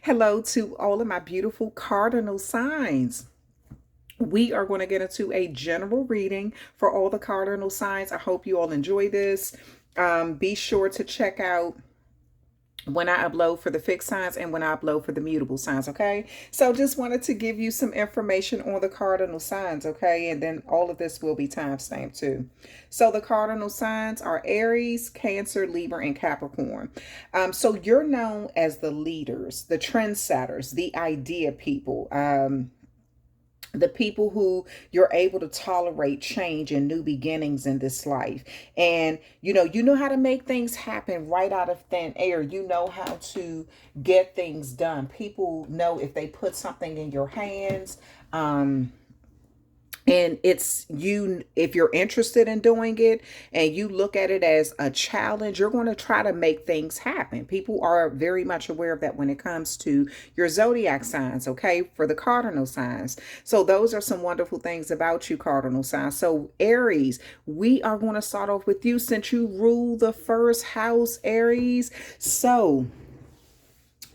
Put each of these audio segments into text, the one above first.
Hello to all of my beautiful cardinal signs. We are going to get into a general reading for all the cardinal signs. I hope you all enjoy this. Be sure to check out when I upload for the fixed signs and when I upload for the mutable signs, okay? So just wanted to give you some information on the cardinal signs, okay? And then all of this will be timestamped too. So the cardinal signs are Aries, Cancer, Libra, and Capricorn. So you're known as the leaders, the trendsetters, the idea people, the people who you're able to tolerate change and new beginnings in this life. And you know how to make things happen right out of thin air. You know how to get things done. People know if they put something in your hands, and it's you, if you're interested in doing it and you look at it as a challenge, you're going to try to make things happen. People are very much aware of that when it comes to your zodiac signs, okay, for the cardinal signs. So those are some wonderful things about you, cardinal signs. So Aries, we are going to start off with you since you rule the first house, Aries. So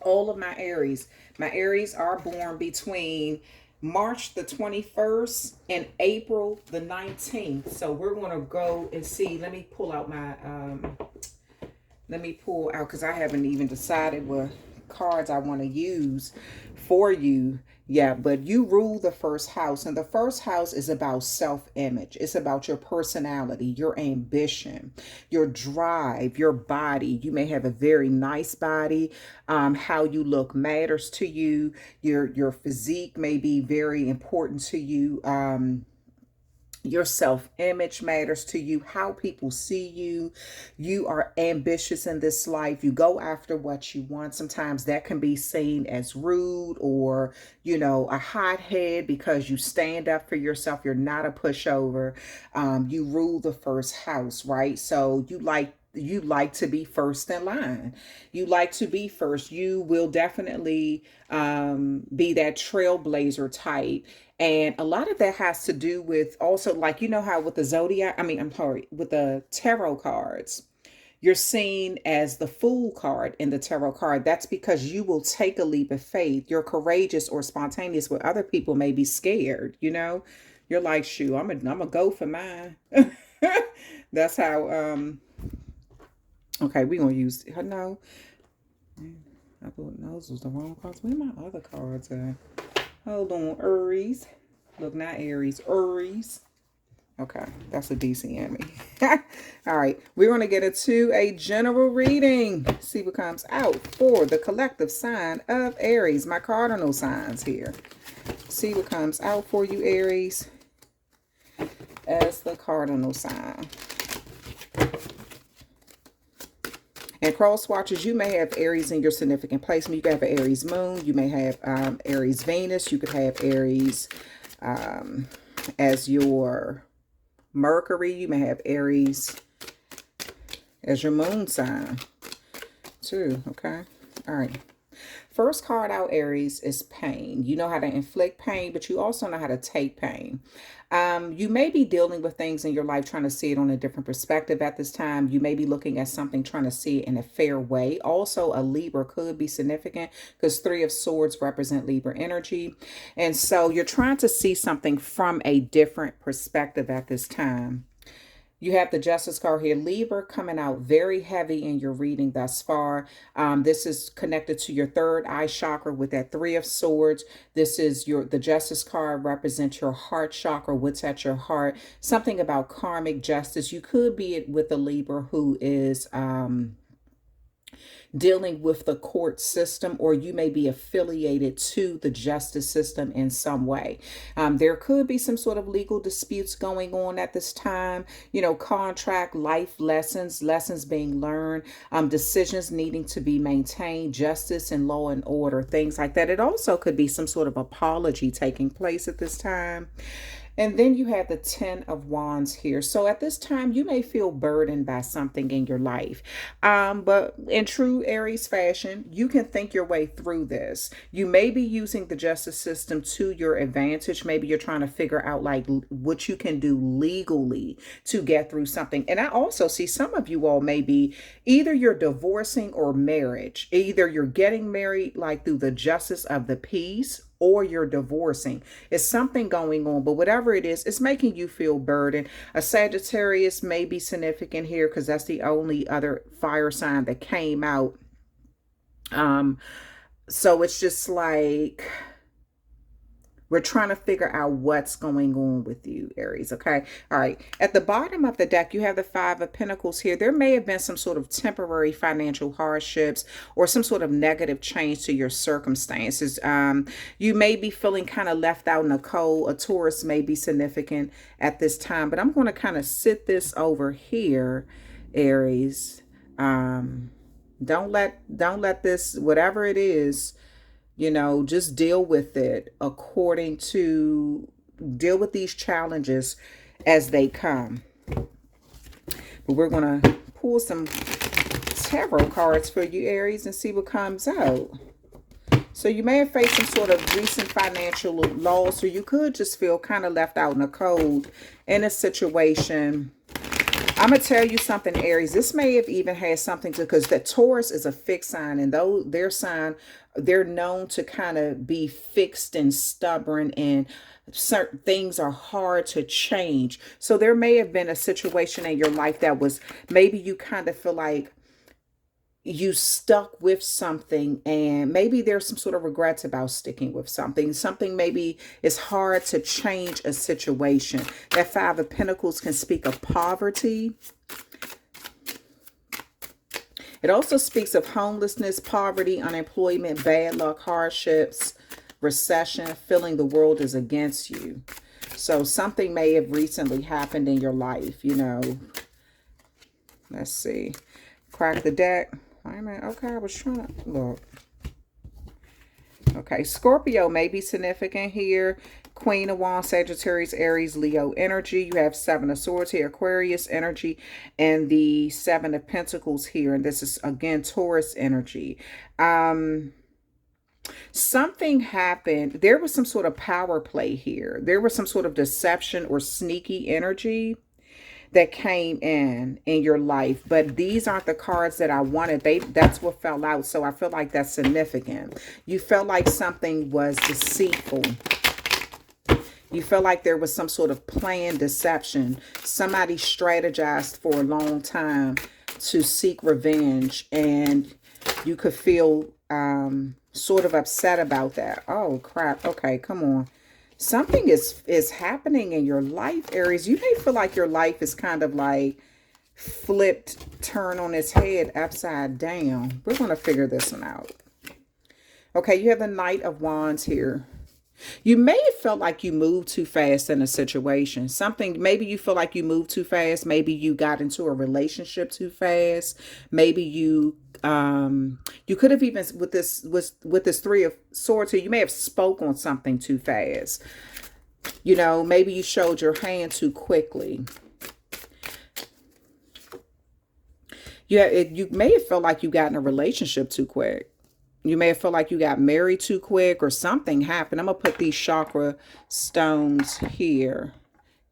all of my Aries are born between March the 21st and April the 19th. So we're going to go and see. Let me pull out my, because I haven't even decided what cards I want to use for you. Yeah, but you rule the first house, and the first house is about self-image. It's about your personality, your ambition, your drive, your body. You may have a very nice body. How you look matters to you. Your physique may be very important to you. Your self-image matters to you, how people see you. You are ambitious in this life. You go after what you want. Sometimes that can be seen as rude or, a hothead because you stand up for yourself. You're not a pushover. You rule the first house, right? So you like to be first in line. You like to be first. You will definitely be that trailblazer type. And a lot of that has to do with also, like, how with the zodiac, with the tarot cards, you're seen as the fool card in the tarot card. That's because you will take a leap of faith. You're courageous or spontaneous where other people may be scared, You're like, shoot, I'm gonna go for mine. That's how, okay, we're going to use, no. I thought those was the wrong cards. Where my other cards at? Hold on, Aries. Look, not Aries, Aries. Okay, that's a DC enemy. All right, we're going to get into a general reading. See what comes out for the collective sign of Aries. My cardinal signs here. See what comes out for you, Aries, as the cardinal sign. And cross watchers, you may have Aries in your significant placement. You could have an Aries moon. You may have Aries Venus. You could have Aries as your Mercury. You may have Aries as your moon sign too, okay? All right. First card out, Aries, is pain. You know how to inflict pain, but you also know how to take pain. You may be dealing with things in your life, trying to see it on a different perspective at this time. You may be looking at something, trying to see it in a fair way. Also, a Libra could be significant because 3 of Swords represent Libra energy. And so you're trying to see something from a different perspective at this time. You have the Justice card here. Libra coming out very heavy in your reading thus far. This is connected to your third eye chakra with that 3 of Swords. This is the Justice card represents your heart chakra, what's at your heart. Something about karmic justice. You could be with a Libra who is dealing with the court system, or you may be affiliated to the justice system in some way. There could be some sort of legal disputes going on at this time, contract, life lessons being learned, decisions needing to be maintained, justice and law and order, things like that. It also could be some sort of apology taking place at this time. And then you have the 10 of Wands here. So at this time, you may feel burdened by something in your life. But in true Aries fashion, you can think your way through this. You may be using the justice system to your advantage. Maybe you're trying to figure out like what you can do legally to get through something. And I also see some of you all may be either you're divorcing or marriage. Either you're getting married like through the justice of the peace, or you're divorcing. It's something going on, but whatever it is, it's making you feel burdened. A Sagittarius may be significant here because that's the only other fire sign that came out. So it's just like we're trying to figure out what's going on with you, Aries, okay? All right. At the bottom of the deck, you have the 5 of Pentacles here. There may have been some sort of temporary financial hardships or some sort of negative change to your circumstances. You may be feeling kind of left out in the cold. A Taurus may be significant at this time, but I'm going to kind of sit this over here, Aries. Don't let this, whatever it is, you know, just deal with it according to, deal with these challenges as they come. But we're going to pull some tarot cards for you, Aries, and see what comes out. So you may have faced some sort of recent financial loss, or you could just feel kind of left out in the cold in a situation. I'm going to tell you something, Aries. This may have even had something to, because the Taurus is a fixed sign, and though their sign, they're known to kind of be fixed and stubborn, and certain things are hard to change. So there may have been a situation in your life that was, maybe you kind of feel like you stuck with something, and maybe there's some sort of regrets about sticking with something. Something maybe is hard to change a situation. That 5 of Pentacles can speak of poverty. It also speaks of homelessness, poverty, unemployment, bad luck, hardships, recession, feeling the world is against you. So something may have recently happened in your life, you know. Let's see. Crack the deck. Wait a minute. Okay, I was trying to look. Okay, Scorpio may be significant here. Queen of Wands, Sagittarius, Aries, Leo energy. You have 7 of Swords here, Aquarius energy, and the 7 of Pentacles here. And this is, again, Taurus energy. Something happened. There was some sort of power play here. There was some sort of deception or sneaky energy that came in your life, but these aren't the cards that I wanted. That's what fell out. So I feel like that's significant. You felt like something was deceitful. You felt like there was some sort of planned deception. Somebody strategized for a long time to seek revenge, and you could feel sort of upset about that. Oh crap. Okay, come on. Something is happening in your life, Aries. You may feel like your life is kind of like flipped, turned on its head, upside down. We're going to figure this one out. Okay, you have the Knight of Wands here. You may have felt like you moved too fast in a situation. Something, maybe you feel like you moved too fast. Maybe you got into a relationship too fast. Maybe you could have even, with this 3 of Swords here, you may have spoke on something too fast. You know, maybe you showed your hand too quickly. You may have felt like you got in a relationship too quick. You may have felt like you got married too quick, or something happened. I'm going to put these chakra stones here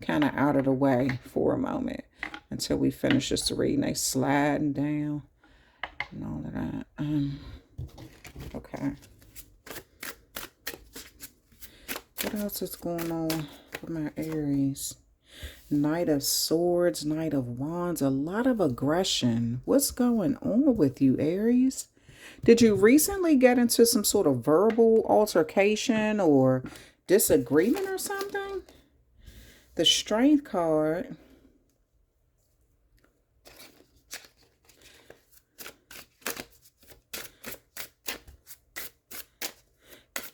kind of out of the way for a moment until we finish this reading. They sliding down and all of that. Okay. What else is going on with my Aries? Knight of Swords, Knight of Wands, a lot of aggression. What's going on with you, Aries? Did you recently get into some sort of verbal altercation or disagreement or something? The Strength card.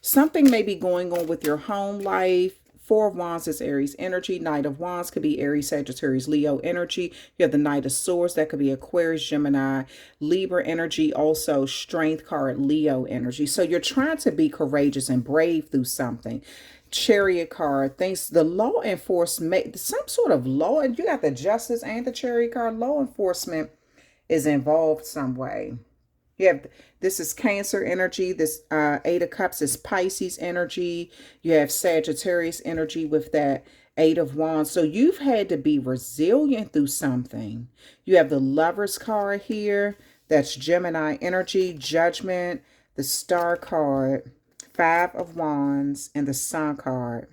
Something may be going on with your home life, Four of Wands is Aries energy. Knight of Wands could be Aries, Sagittarius, Leo energy. You have the Knight of Swords. That could be Aquarius, Gemini, Libra energy. Also, Strength card, Leo energy. So you're trying to be courageous and brave through something. Chariot card, things, the law enforcement, some sort of law, and you got the Justice and the Chariot card. Law enforcement is involved some way. You have, this is Cancer energy. This Eight of Cups is Pisces energy. You have Sagittarius energy with that Eight of Wands. So you've had to be resilient through something. You have the Lovers card here. That's Gemini energy, Judgment, the Star card, Five of Wands, and the Sun card.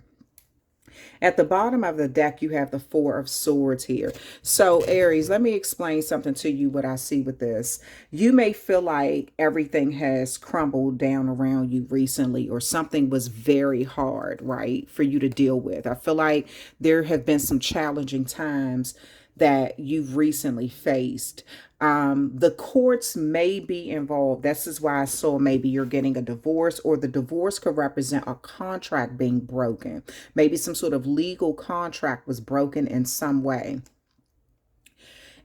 At the bottom of the deck, you have the Four of Swords here. So, Aries, let me explain something to you, what I see with this. You may feel like everything has crumbled down around you recently, or something was very hard, right, for you to deal with. I feel like there have been some challenging times that you've recently faced. The courts may be involved. This is why I saw maybe you're getting a divorce, or the divorce could represent a contract being broken. Maybe some sort of legal contract was broken in some way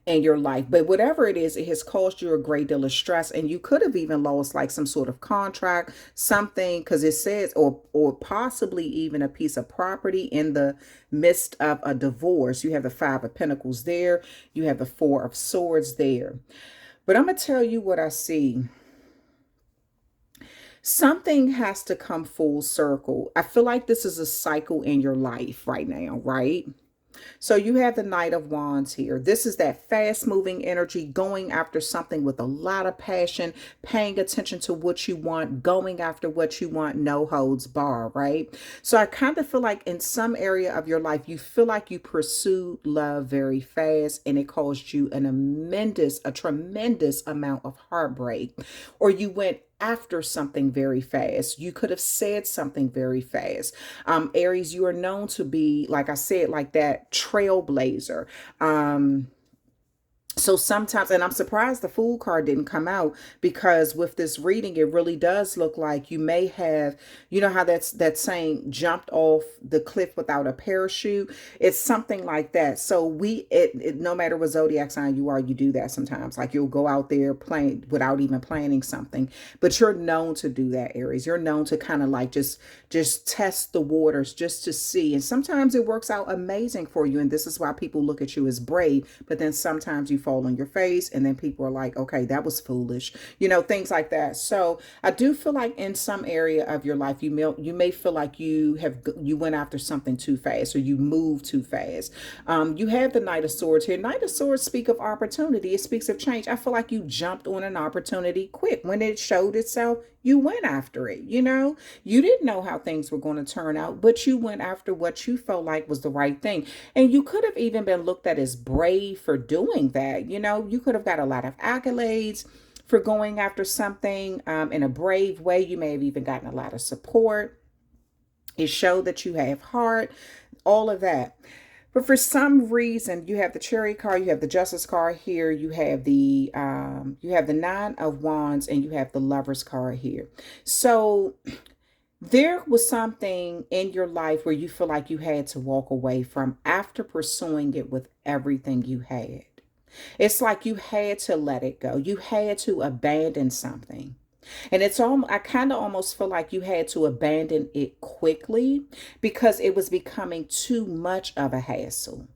in your life. But whatever it is, it has caused you a great deal of stress, and you could have even lost like some sort of contract, something, because it says, or possibly even a piece of property in the midst of a divorce. You have the Five of Pentacles there. You have the Four of Swords there. But I'm going to tell you what I see. Something has to come full circle. I feel like this is a cycle in your life right now, right? So you have the Knight of Wands here. This is that fast moving energy, going after something with a lot of passion, paying attention to what you want, going after what you want, no holds bar, right? So I kind of feel like in some area of your life, you feel like you pursued love very fast, and it caused you a tremendous amount of heartbreak, or you went after something very fast. You could have said something very fast. Aries, you are known to be, like I said, like that trailblazer. So sometimes, and I'm surprised the Fool card didn't come out, because with this reading, it really does look like you may have, you know how that saying, jumped off the cliff without a parachute? It's something like that. So no matter what zodiac sign you are, you do that sometimes. Like you'll go out there playing without even planning something, but you're known to do that, Aries. You're known to kind of like just test the waters just to see. And sometimes it works out amazing for you. And this is why people look at you as brave, but then sometimes you fall on your face, and then people are like, okay, that was foolish, you know, things like that. So I do feel like in some area of your life, you may feel like you went after something too fast, or you moved too fast. You have the Knight of Swords here. Knight of Swords speak of opportunity. It speaks of change. I feel like you jumped on an opportunity quick. When it showed itself, you went after it. You know, you didn't know how things were going to turn out, but you went after what you felt like was the right thing. And you could have even been looked at as brave for doing that. You know, you could have got a lot of accolades for going after something in a brave way. You may have even gotten a lot of support. It showed that you have heart, all of that. But for some reason, you have the Chariot card, you have the Justice card here, you have the Nine of Wands, and you have the Lovers card here. So there was something in your life where you feel like you had to walk away from after pursuing it with everything you had. It's like you had to let it go. You had to abandon something. And I kind of almost feel like you had to abandon it quickly, because it was becoming too much of a hassle.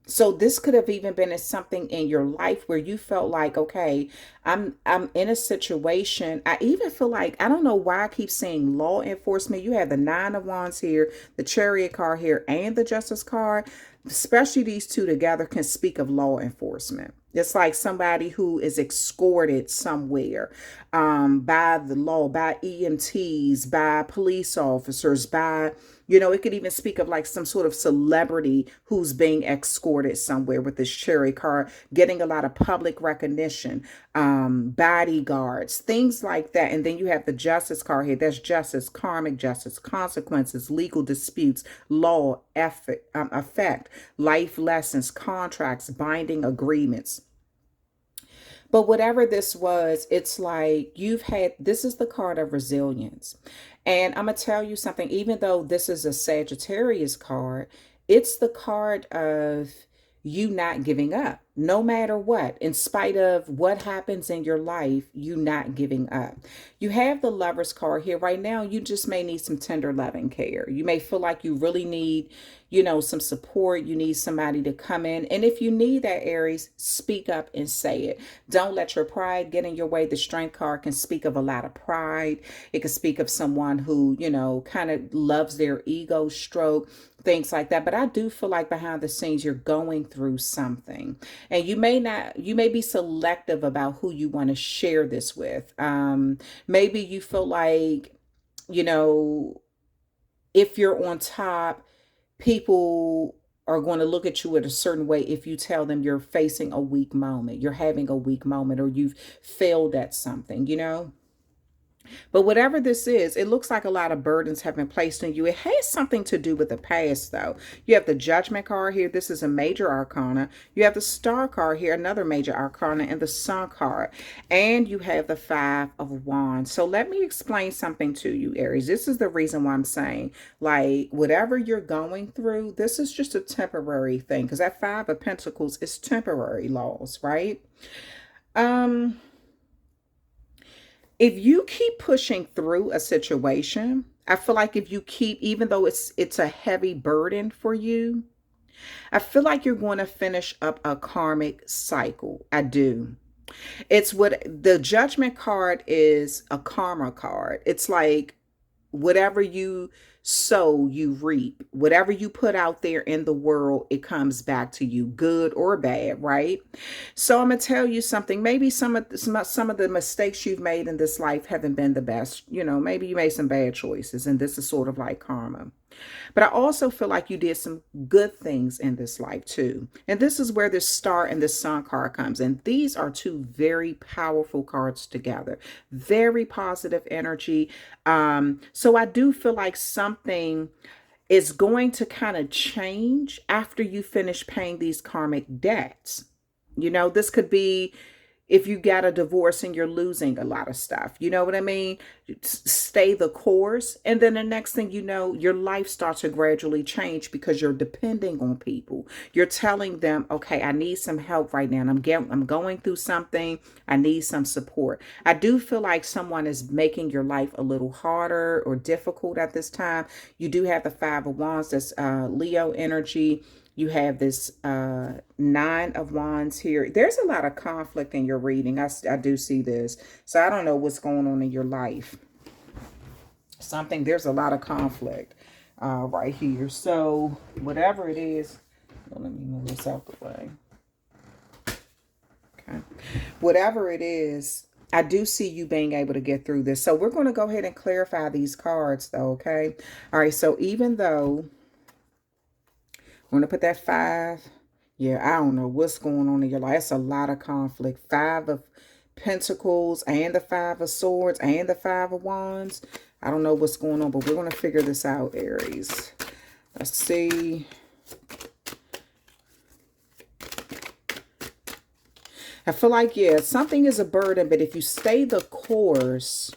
So this could have even been something in your life where you felt like, okay, I'm in a situation. I even feel like, I don't know why I keep saying law enforcement. You have the Nine of Wands here, the Chariot card here, and the Justice card. Especially these two together can speak of law enforcement. It's like somebody who is escorted somewhere by the law, by EMTs, by police officers, by, you know, it could even speak of like some sort of celebrity who's being escorted somewhere with this Chariot card, getting a lot of public recognition, bodyguards, things like that. And then you have the Justice card here. That's justice, karmic justice, consequences, legal disputes, law, effect, life lessons, contracts, binding agreements. But whatever this was, it's like you've had, this is the card of resilience. And I'm going to tell you something, even though this is a Sagittarius card, it's the card of you not giving up, no matter what, in spite of what happens in your life, you not giving up. You have the Lover's card here right now. You just may need some tender loving care. You may feel like you really need, some support. You need somebody to come in. And if you need that, Aries, speak up and say it. Don't let your pride get in your way. The Strength card can speak of a lot of pride. It can speak of someone who, kind of loves their ego stroke, things like that. But I do feel like behind the scenes, you're going through something. And you may be selective about who you want to share this with. Maybe you feel like, you know, if you're on top, people are going to look at you in a certain way if you tell them you're facing a weak moment, you're having a weak moment, or you've failed at something. But whatever this is, it looks like a lot of burdens have been placed on you. It has something to do with the past, though. You have the Judgment card here. This is a major arcana. You have the Star card here, another major arcana, and the Sun card. And you have the Five of Wands. So let me explain something to you, Aries. This is the reason why I'm saying, like, whatever you're going through, this is just a temporary thing. Because that Five of Pentacles is temporary loss, right? If you keep pushing through a situation, I feel like if you keep, even though it's a heavy burden for you, I feel like you're going to finish up a karmic cycle. I do. It's what the Judgment card is, a karma card. It's like whatever you sow, you reap. Whatever you put out there in the world, it comes back to you, good or bad, right? So I'm gonna tell you something. Maybe some of the mistakes you've made in this life haven't been the best. Maybe you made some bad choices, and this is sort of like karma. But I also feel like you did some good things in this life too. And this is where this Star and the Sun card comes in. These are two very powerful cards together. Very positive energy. So I do feel like something is going to kind of change after you finish paying these karmic debts. This could be if you got a divorce and you're losing a lot of stuff. You know what I mean? Stay the course. And then the next thing you know, your life starts to gradually change because you're depending on people. You're telling them, okay, I need some help right now. And I'm going through something. I need some support. I do feel like someone is making your life a little harder or difficult at this time. You do have the Five of Wands. That's Leo energy. You have this Nine of Wands here. There's a lot of conflict in your reading. I do see this. So I don't know what's going on in your life. There's a lot of conflict right here. So whatever it is, let me move this out the way. Okay. Whatever it is, I do see you being able to get through this. So we're going to go ahead and clarify these cards though, okay? All right, so even though I'm going to put that 5. Yeah, I don't know what's going on in your life. It's a lot of conflict. 5 of Pentacles and the 5 of Swords and the 5 of Wands. I don't know what's going on, but we're going to figure this out, Aries. Let's see. I feel like, yeah, something is a burden, but if you stay the course.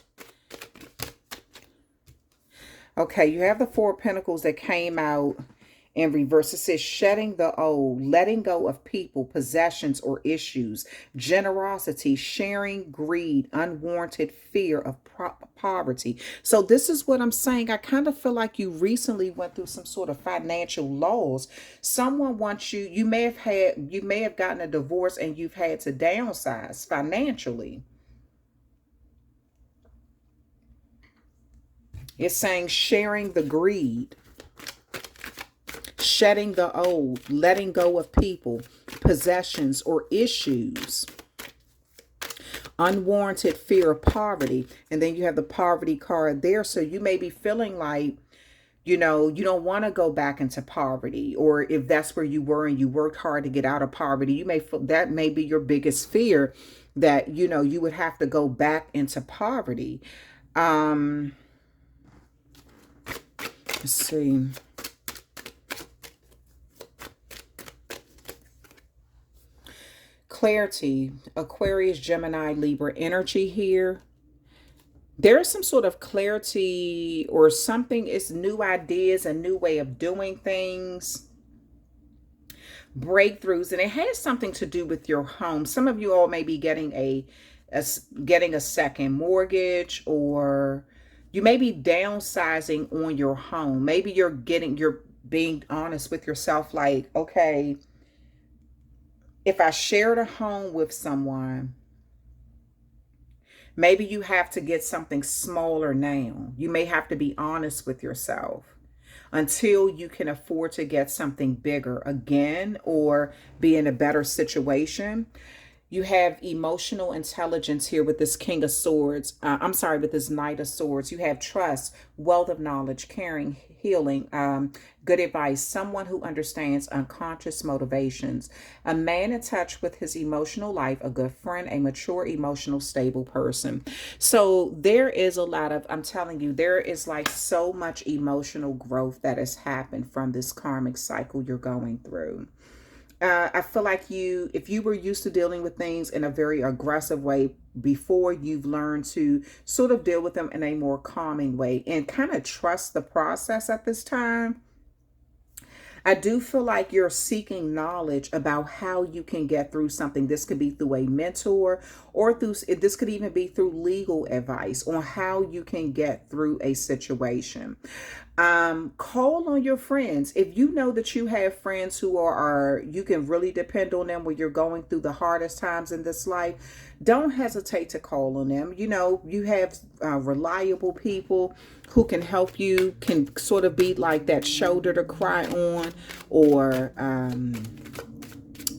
Okay, you have the 4 of Pentacles that came out in reverse. It says shedding the old, letting go of people, possessions, or issues, generosity, sharing, greed, unwarranted fear of poverty. So this is what I'm saying. I kind of feel like you recently went through some sort of financial loss. Someone wants you. You may have gotten a divorce and you've had to downsize financially. It's saying sharing the greed, shedding the old, letting go of people, possessions, or issues, unwarranted fear of poverty. And then you have the poverty card there. So you may be feeling like, you don't want to go back into poverty. Or if that's where you were and you worked hard to get out of poverty, you may feel that may be your biggest fear, that, you would have to go back into poverty. Let's see. clarity, Aquarius, Gemini, Libra energy here. There is some sort of clarity or something. It's new ideas, a new way of doing things, breakthroughs, and it has something to do with your home. Some of you all may be getting getting a second mortgage, or you may be downsizing on your home. Maybe you're being honest with yourself, like, okay, if I shared a home with someone, maybe you have to get something smaller now. You may have to be honest with yourself until you can afford to get something bigger again or be in a better situation. You have emotional intelligence here with this King of Swords. I'm sorry, with this Knight of Swords. You have trust, wealth of knowledge, caring, healing, good advice, someone who understands unconscious motivations, a man in touch with his emotional life, a good friend, a mature, emotional, stable person. So there is a lot of, I'm telling you, there is like so much emotional growth that has happened from this karmic cycle you're going through. I feel like if you were used to dealing with things in a very aggressive way before, you've learned to sort of deal with them in a more calming way and kind of trust the process at this time. I do feel like you're seeking knowledge about how you can get through something. This could be through a mentor, or this could even be through legal advice on how you can get through a situation. Call on your friends. If you know that you have friends who are you can really depend on them when you're going through the hardest times in this life, don't hesitate to call on them. You know, you have reliable people who can help you, can sort of be like that shoulder to cry on, or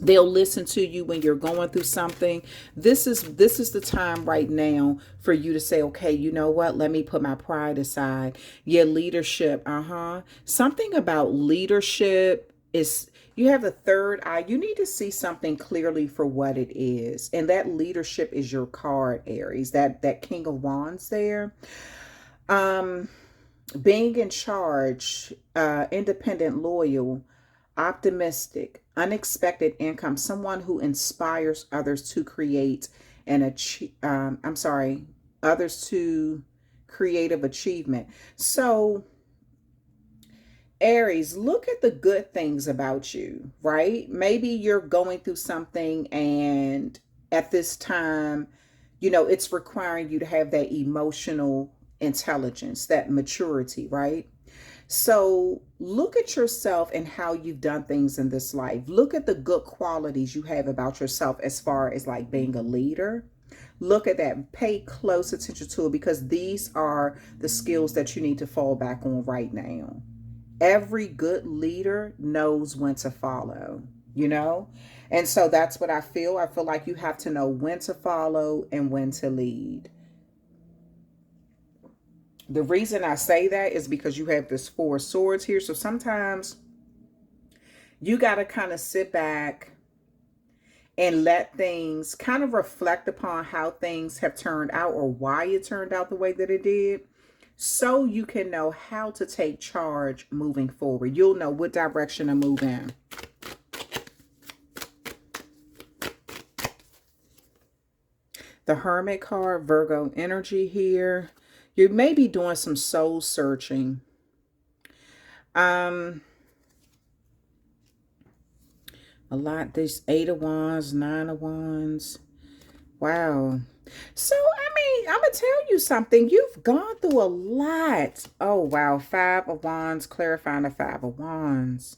they'll listen to you when you're going through something. This is the time right now for you to say, okay, you know what? Let me put my pride aside. Yeah, leadership. Something about leadership is, you have the third eye. You need to see something clearly for what it is. And that leadership is your card, Aries. That King of Wands there. Being in charge, independent, loyal, optimistic, unexpected income, someone who inspires others to create and achieve, others to creative achievement. So Aries, look at the good things about you, right? Maybe you're going through something, and at this time, you know, it's requiring you to have that emotional intelligence, that maturity, right? So look at yourself and how you've done things in this life. Look at the good qualities you have about yourself as far as like being a leader. Look at that. Pay close attention to it, because these are the skills that you need to fall back on right now. Every good leader knows when to follow, you know? And so that's what I feel. I feel like you have to know when to follow and when to lead. The reason I say that is because you have this Four of Swords here. So sometimes you got to kind of sit back and let things kind of reflect upon how things have turned out, or why it turned out the way that it did, so you can know how to take charge moving forward. You'll know what direction to move in. The Hermit card, Virgo energy here. You may be doing some soul searching. A lot. This Eight of Wands, Nine of Wands. Wow. So, I mean, I'm going to tell you something. You've gone through a lot. Oh, wow. Five of Wands, clarifying the Five of Wands.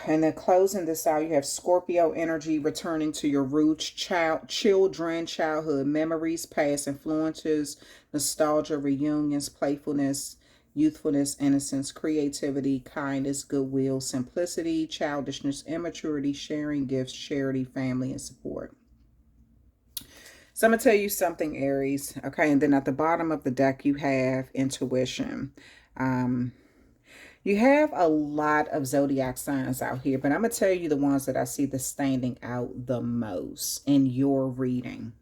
And then closing this out, you have Scorpio energy, returning to your roots, children, childhood memories, past influences, nostalgia, reunions, playfulness, youthfulness, innocence, creativity, kindness, goodwill, simplicity, childishness, immaturity, sharing gifts, charity, family, and support. So I'm going to tell you something, Aries. Okay, and then at the bottom of the deck, you have intuition. You have a lot of zodiac signs out here, but I'm going to tell you the ones that I see that's standing out the most in your reading.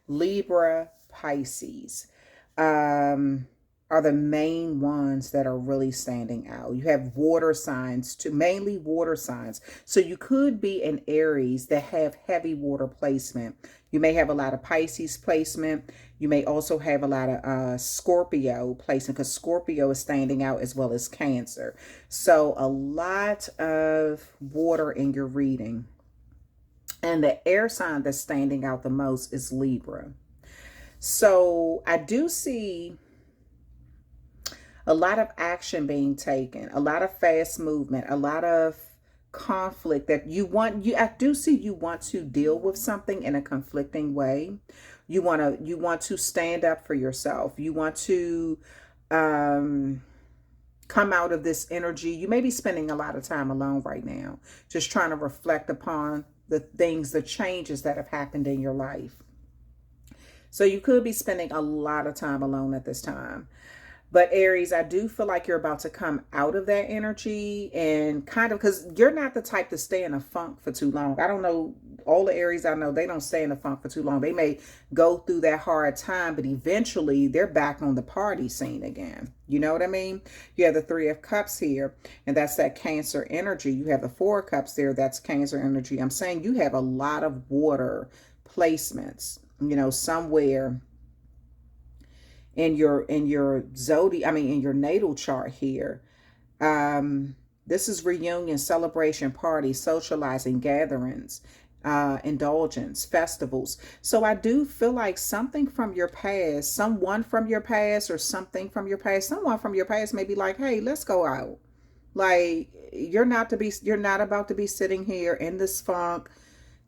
Libra, Pisces, are the main ones that are really standing out. You have water signs too, mainly water signs. So you could be an Aries that have heavy water placement. You may have a lot of Pisces placement. You may also have a lot of Scorpio placement, because Scorpio is standing out as well as Cancer. So a lot of water in your reading. And the air sign that's standing out the most is Libra. So I do see a lot of action being taken, a lot of fast movement, a lot of conflict that I do see you want to deal with something in a conflicting way. You want to stand up for yourself. You want to come out of this energy. You may be spending a lot of time alone right now, just trying to reflect upon the things, the changes that have happened in your life. So you could be spending a lot of time alone at this time. But Aries, I do feel like you're about to come out of that energy, and kind of, because you're not the type to stay in a funk for too long. I don't know, all the Aries I know, they don't stay in a funk for too long. They may go through that hard time, but eventually they're back on the party scene again. You know what I mean? You have the Three of Cups here, and that's that Cancer energy. You have the Four of Cups there, that's Cancer energy. I'm saying you have a lot of water placements, you know, somewhere in your zodiac, in your natal chart here. This is reunion, celebration, parties, socializing, gatherings, indulgence, festivals. So I do feel like something from your past, someone from your past, or something from your past, someone from your past may be like, hey, let's go out. Like, you're not about to be sitting here in this funk.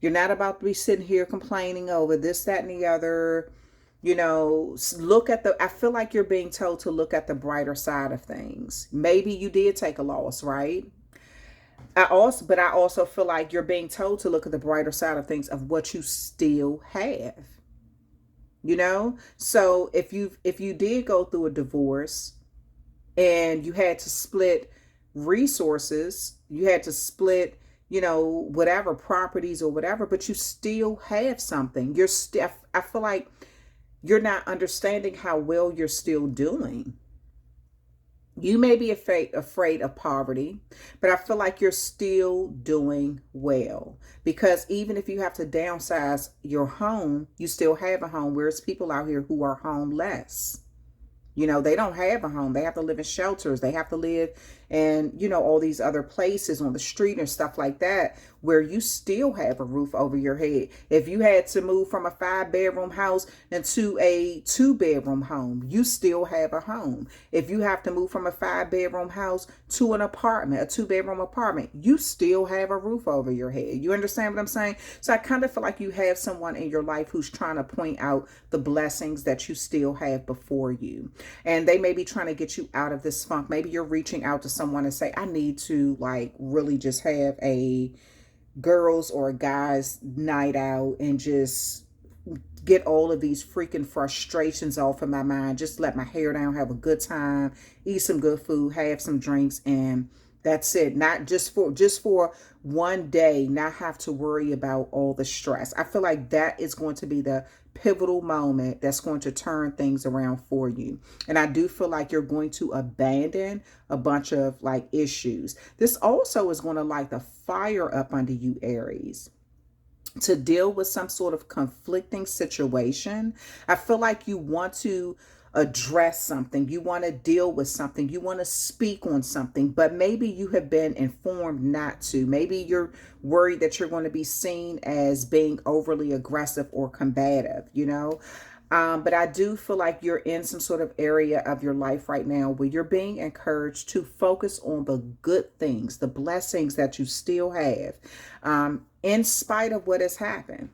You're not about to be sitting here complaining over this, that, and the other. You know, I feel like you're being told to look at the brighter side of things. Maybe you did take a loss, right? But I also feel like you're being told to look at the brighter side of things, of what you still have. You know? So if you did go through a divorce and you had to split resources, you had to split, you know, whatever properties or whatever, but you still have something. I feel like you're not understanding how well you're still doing. You may be afraid of poverty, but I feel like you're still doing well, because even if you have to downsize your home, you still have a home. Whereas people out here who are homeless, you know, they don't have a home. They have to live in shelters. They have to live in, you know, all these other places on the street and stuff like that, where you still have a roof over your head. If you had to move from a 5-bedroom house into a 2-bedroom home, you still have a home. If you have to move from a 5-bedroom house to an apartment, a 2-bedroom apartment, you still have a roof over your head. You understand what I'm saying? So I kind of feel like you have someone in your life who's trying to point out the blessings that you still have before you. And they may be trying to get you out of this funk. Maybe you're reaching out to someone and say, I need to like really just have a girls or a guys night out and just get all of these freaking frustrations off of my mind. Just let my hair down, have a good time, eat some good food, have some drinks, and that's it. Not just for one day, not have to worry about all the stress. I feel like that is going to be the pivotal moment that's going to turn things around for you. And I do feel like you're going to abandon a bunch of like issues. This also is going to light the fire up under you, Aries, to deal with some sort of conflicting situation. I feel like you want to address something. You want to deal with something. You want to speak on something, but maybe you have been informed not to. Maybe you're worried that you're going to be seen as being overly aggressive or combative, you know? But I do feel like you're in some sort of area of your life right now where you're being encouraged to focus on the good things, the blessings that you still have, in spite of what has happened.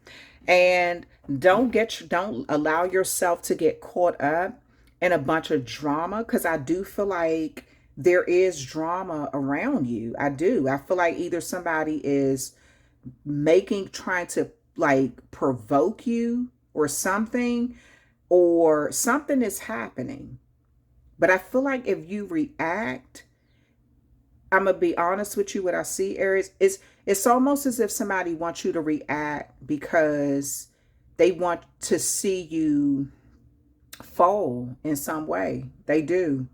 And don't allow yourself to get caught up in a bunch of drama, because I do feel like there is drama around you. I do. I feel like either somebody is trying to like provoke you or something is happening. But I feel like if you react, I'm going to be honest with you, what I see, Aries, it's almost as if somebody wants you to react because they want to see you fall in some way. They do.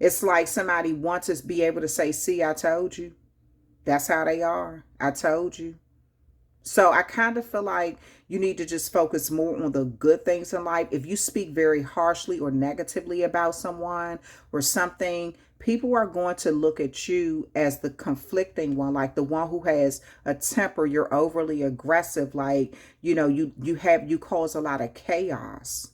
It's like somebody wants to be able to say, see, I told you. That's how they are. I told you. So I kind of feel like you need to just focus more on the good things in life. If you speak very harshly or negatively about someone or something, people are going to look at you as the conflicting one, like the one who has a temper. You're overly aggressive, like, you know, you cause a lot of chaos.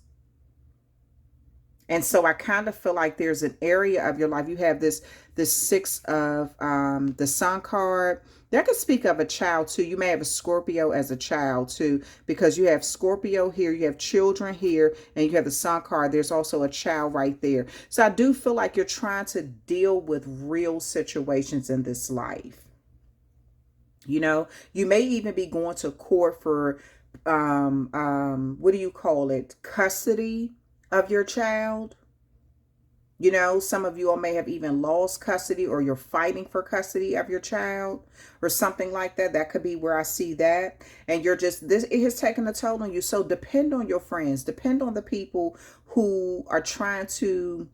And so I kind of feel like there's an area of your life. You have this six of the sun card. That could speak of a child too. You may have a Scorpio as a child too, because you have Scorpio here, you have children here, and you have the sun card. There's also a child right there. So I do feel like you're trying to deal with real situations in this life. You know, you may even be going to court for what do you call it? Custody of your child. You know, some of you all may have even lost custody, or you're fighting for custody of your child or something like that. That could be where I see that. And you're just, this, it has taken a toll on you. So depend on your friends, depend on the people who are trying to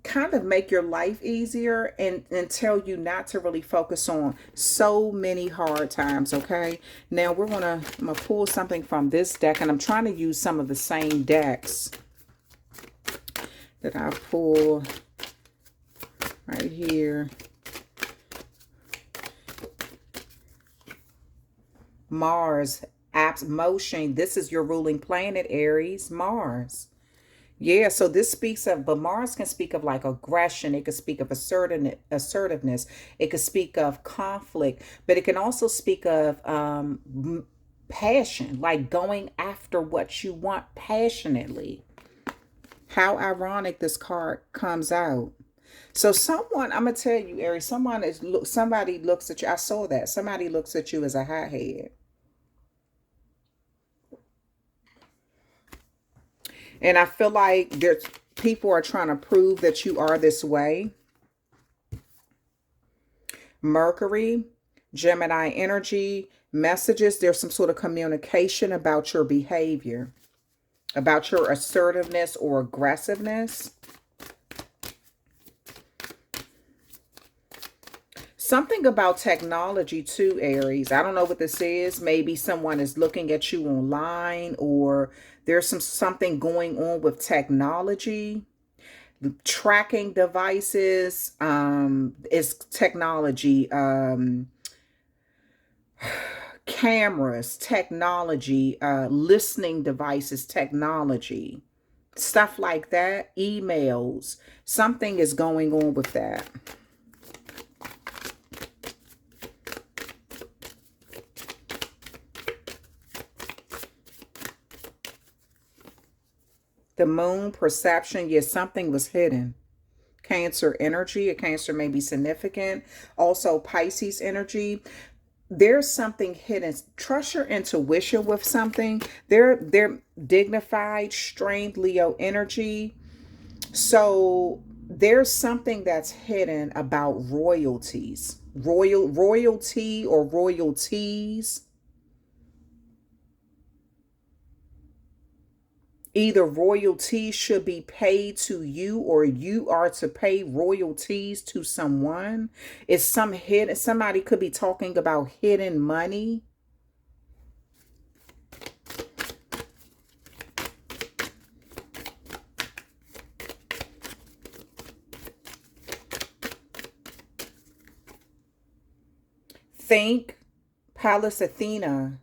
kind of make your life easier and tell you not to really focus on so many hard times. Okay, now I'm gonna pull something from this deck, and I'm trying to use some of the same decks that I pull right here. Mars, apps, motion. This is your ruling planet, Aries, Mars. Yeah, so this speaks of, but Mars can speak of like aggression. It could speak of assertiveness. It could speak of conflict, but it can also speak of passion, like going after what you want passionately. How ironic this card comes out. So someone, I'm gonna tell you, Aries, somebody looks at you. I saw that. Somebody looks at you as a hothead. And I feel like there's people are trying to prove that you are this way. Mercury, Gemini energy, messages. There's some sort of communication about your behavior, about your assertiveness or aggressiveness. Something about technology too, Aries. I don't know what this is. Maybe someone is looking at you online, or there's something going on with technology. Tracking devices is technology. Cameras, technology, listening devices, technology, stuff like that, emails. Something is going on with that. The moon, perception. Yes, something was hidden. Cancer energy. A Cancer may be significant. Also Pisces energy. There's something hidden. Trust your intuition with something. They're dignified, strength, Leo energy. So there's something that's hidden about royalties. Royalty or royalties. Either royalties should be paid to you, or you are to pay royalties to someone. It's some hidden, somebody could be talking about hidden money. Think Pallas Athena.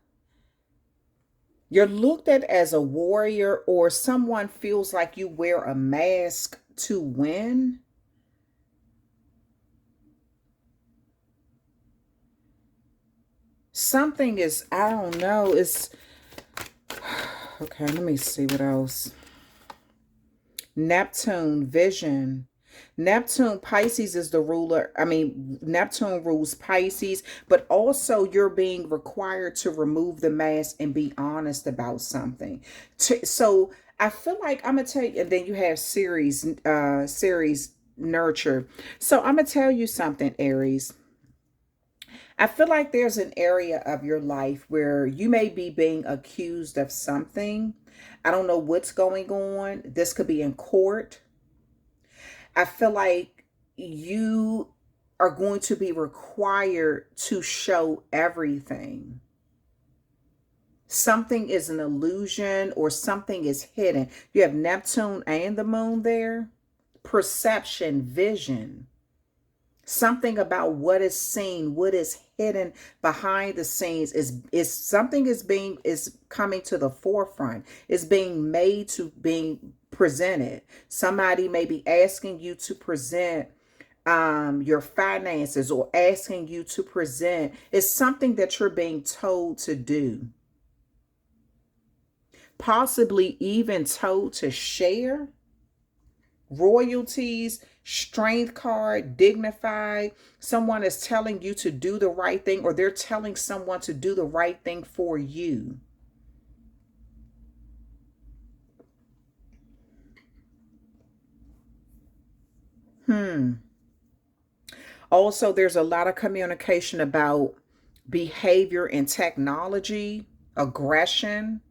You're looked at as a warrior, or someone feels like you wear a mask to win. Something is, I don't know, it's, okay, let me see what else. Neptune, vision. Neptune, Pisces is the ruler. I mean, Neptune rules Pisces, but also you're being required to remove the mask and be honest about something. So I feel like I'm going to tell you, and then you have Ceres nurture. So I'm going to tell you something, Aries. I feel like there's an area of your life where you may be being accused of something. I don't know what's going on. This could be in court. I feel like you are going to be required to show everything. Something is an illusion or something is hidden. You have Neptune and the moon there. Perception, vision. Something about what is seen, what is hidden behind the scenes is something is coming to the forefront. It's being made to being presented. Somebody may be asking you to present your finances or asking you to present. It's something that you're being told to do. Possibly even told to share. Royalties, strength card, dignified. Someone is telling you to do the right thing, or they're telling someone to do the right thing for you. Also, there's a lot of communication about behavior and technology, aggression,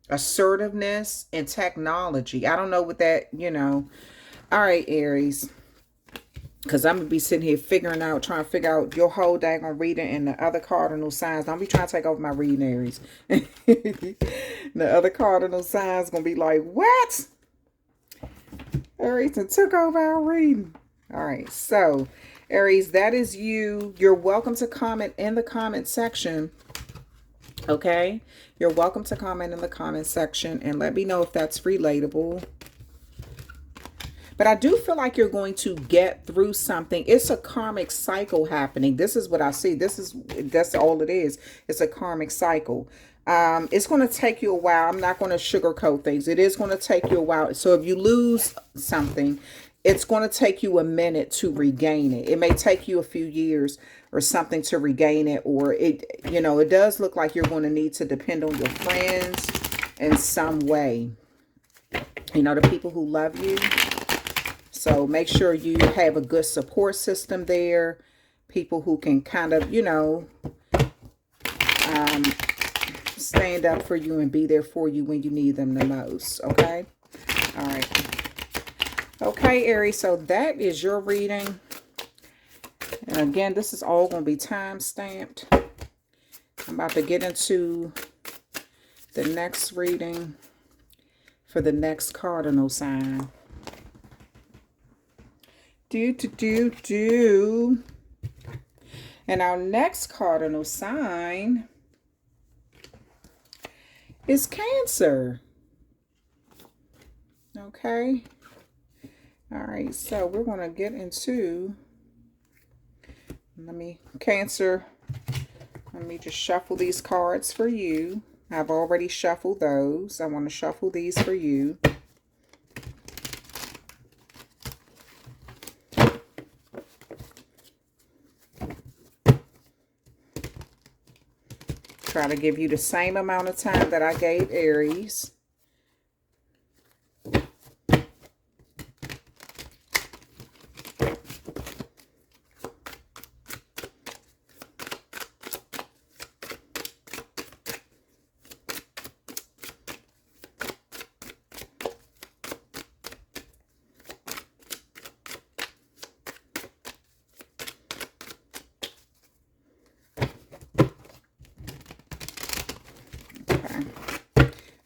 assertiveness, and technology. I don't know what that, All right, Aries. Because I'm going to be sitting here trying to figure out your whole daggone reading and the other cardinal signs. Don't be trying to take over my reading, Aries. The other cardinal signs going to be like, what? Aries took over our reading. All right. So, Aries, that is you. You're welcome to comment in the comment section. Okay? You're welcome to comment in the comment section and let me know if that's relatable. But I do feel like you're going to get through something. It's a karmic cycle happening. This is what I see. That's all it is. It's a karmic cycle. It's going to take you a while. I'm not going to sugarcoat things. It is going to take you a while. So if you lose something, it's going to take you a minute to regain it. It may take you a few years or something to regain it. Or it does look like you're going to need to depend on your friends in some way. The people who love you. So make sure you have a good support system there. People who can kind of, stand up for you and be there for you when you need them the most. Okay. All right. Okay, Aries. So that is your reading. And again, this is all going to be time stamped. I'm about to get into the next reading for the next cardinal sign. And our next cardinal sign is Cancer. Okay. All right. So we're going to get into, Cancer, let me just shuffle these cards for you. I've already shuffled those. I want to shuffle these for you. Try to give you the same amount of time that I gave Aries.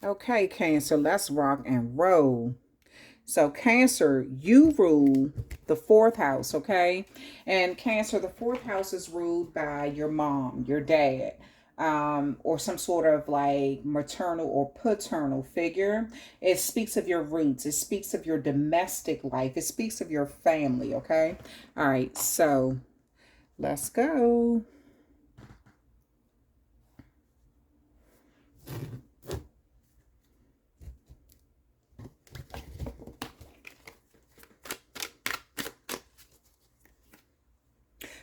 Okay, Cancer, let's rock and roll. So, Cancer, you rule the fourth house, okay? And Cancer, the fourth house is ruled by your mom, your dad, or some sort of like maternal or paternal figure. It speaks of your roots. It speaks of your domestic life. It speaks of your family, okay? All right, so let's go.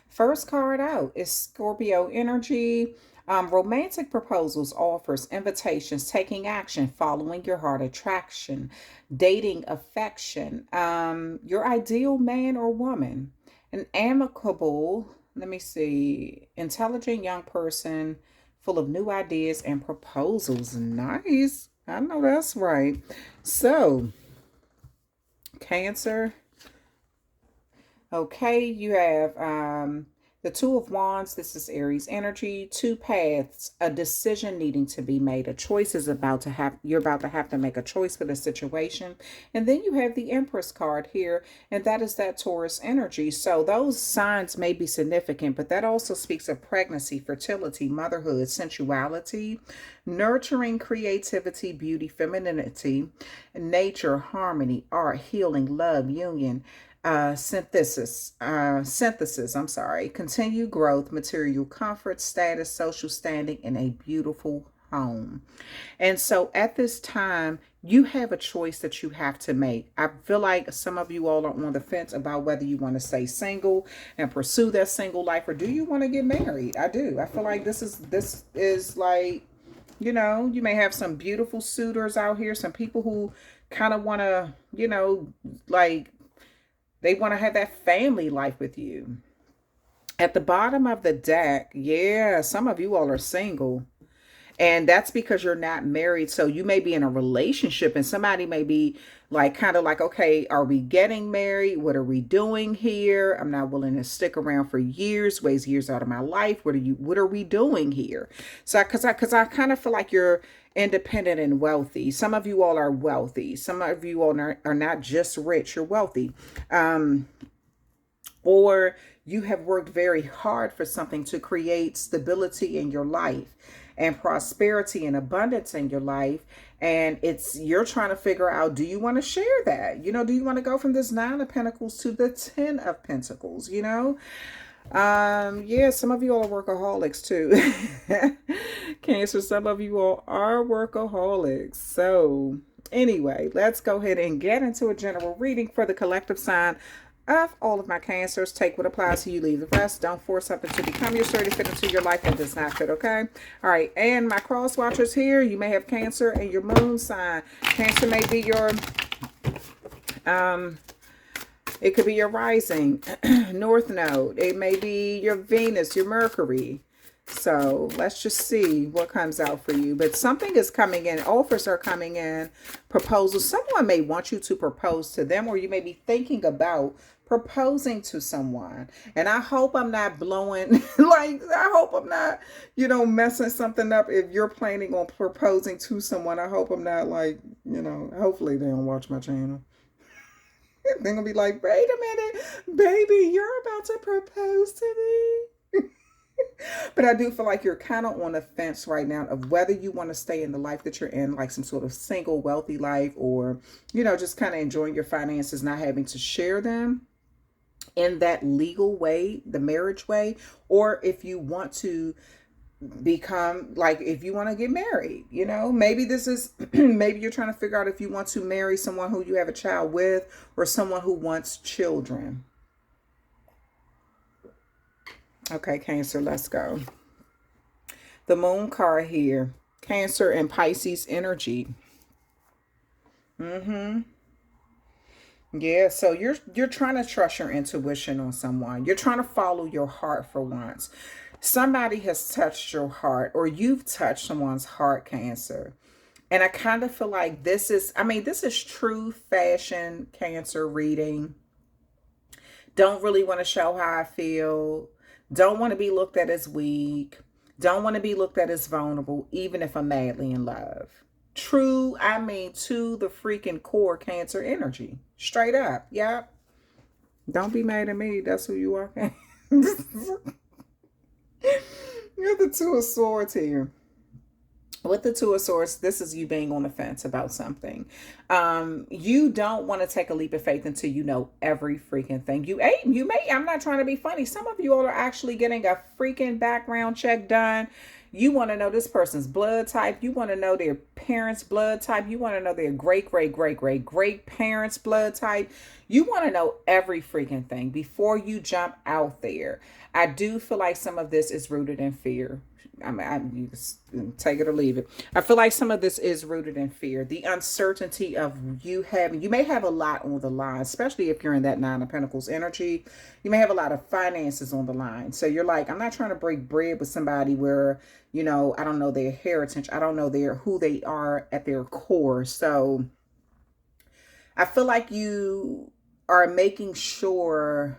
First card out is Scorpio energy. Romantic proposals, offers, invitations, taking action, following your heart attraction, dating, affection, your ideal man or woman. An amicable, let me see, intelligent young person full of new ideas and proposals. Nice. I know that's right. So, Cancer. Okay, you have the Two of Wands. This is Aries energy. Two paths, a decision needing to be made. A choice is about to have, you're about to have to make a choice for the situation. And then you have the Empress card here, and that is that Taurus energy. So those signs may be significant, but that also speaks of pregnancy, fertility, motherhood, sensuality, nurturing, creativity, beauty, femininity, nature, harmony, art, healing, love, union, synthesis, I'm sorry, continued growth, material comfort, status, social standing, in a beautiful home. And so at this time, you have a choice that you have to make. I feel like some of you all are on the fence about whether you want to stay single and pursue that single life, or do you want to get married? I do. I feel like this is like, you know, you may have some beautiful suitors out here, some people who kind of want to, you know, like, they want to have that family life with you. At the bottom of the deck, yeah, some of you all are single. And that's because you're not married. So you may be in a relationship and somebody may be like, kind of like, okay, are we getting married? What are we doing here? I'm not willing to stick around for years, waste years out of my life. What are we doing here? So, cause I kind of feel like you're independent and wealthy. Some of you all are wealthy. Some of you all are not just rich, you're wealthy. Or you have worked very hard for something to create stability in your life and prosperity and abundance in your life, and you're trying to figure out, do you want to share that? You know, do you want to go from this 9 of Pentacles to the 10 of Pentacles? You know, yeah, some of you all are workaholics too. Cancer, some of you all are workaholics. So anyway, let's go ahead and get into a general reading for the collective sign of all of my Cancers. Take what applies to you, leave the rest. Don't force something to become your story to fit into your life that does not fit, okay? All right, and my cross watchers here, you may have Cancer and your moon sign. Cancer may be your, it could be your rising, north node. It may be your Venus, your Mercury. So let's just see what comes out for you. But something is coming in. Offers are coming in. Proposals. Someone may want you to propose to them, or you may be thinking about proposing to someone. And I hope I'm not blowing, like, I hope I'm not, you know, messing something up. If you're planning on proposing to someone, I hope I'm not, like, you know, hopefully they don't watch my channel. They're going to be like, wait a minute, baby, you're about to propose to me. But I do feel like you're kind of on the fence right now of whether you want to stay in the life that you're in, like some sort of single, wealthy life, or, you know, just kind of enjoying your finances, not having to share them in that legal way, the marriage way, or if you want to become, like, if you want to get married, you know, maybe this is, maybe you're trying to figure out if you want to marry someone who you have a child with, or someone who wants children. Okay, Cancer, let's go. The moon card here, Cancer and Pisces energy. Yeah, so you're trying to trust your intuition on someone. You're trying to follow your heart for once. Somebody has touched your heart, or you've touched someone's heart, Cancer. And I kind of feel like this is, I mean, this is true fashion Cancer reading. Don't really want to show how I feel. Don't want to be looked at as weak. Don't want to be looked at as vulnerable, even if I'm madly in love. True, I mean, to the freaking core Cancer energy. Straight up. Yep. Don't be mad at me. That's who you are. You're the Two of Swords here. With the Two of Swords, this is you being on the fence about something. You don't want to take a leap of faith until you know every freaking thing. You may, I'm not trying to be funny. Some of you all are actually getting a freaking background check done. You want to know this person's blood type. You want to know their parents' blood type. You want to know their great parents' blood type. You want to know every freaking thing before you jump out there. I do feel like some of this is rooted in fear. you can take it or leave it. I feel like some of this is rooted in fear. The uncertainty of you may have a lot on the line, especially if you're in that Nine of Pentacles energy. You may have a lot of finances on the line. So you're like, I'm not trying to break bread with somebody where, I don't know their heritage. I don't know who they are at their core. So I feel like you are making sure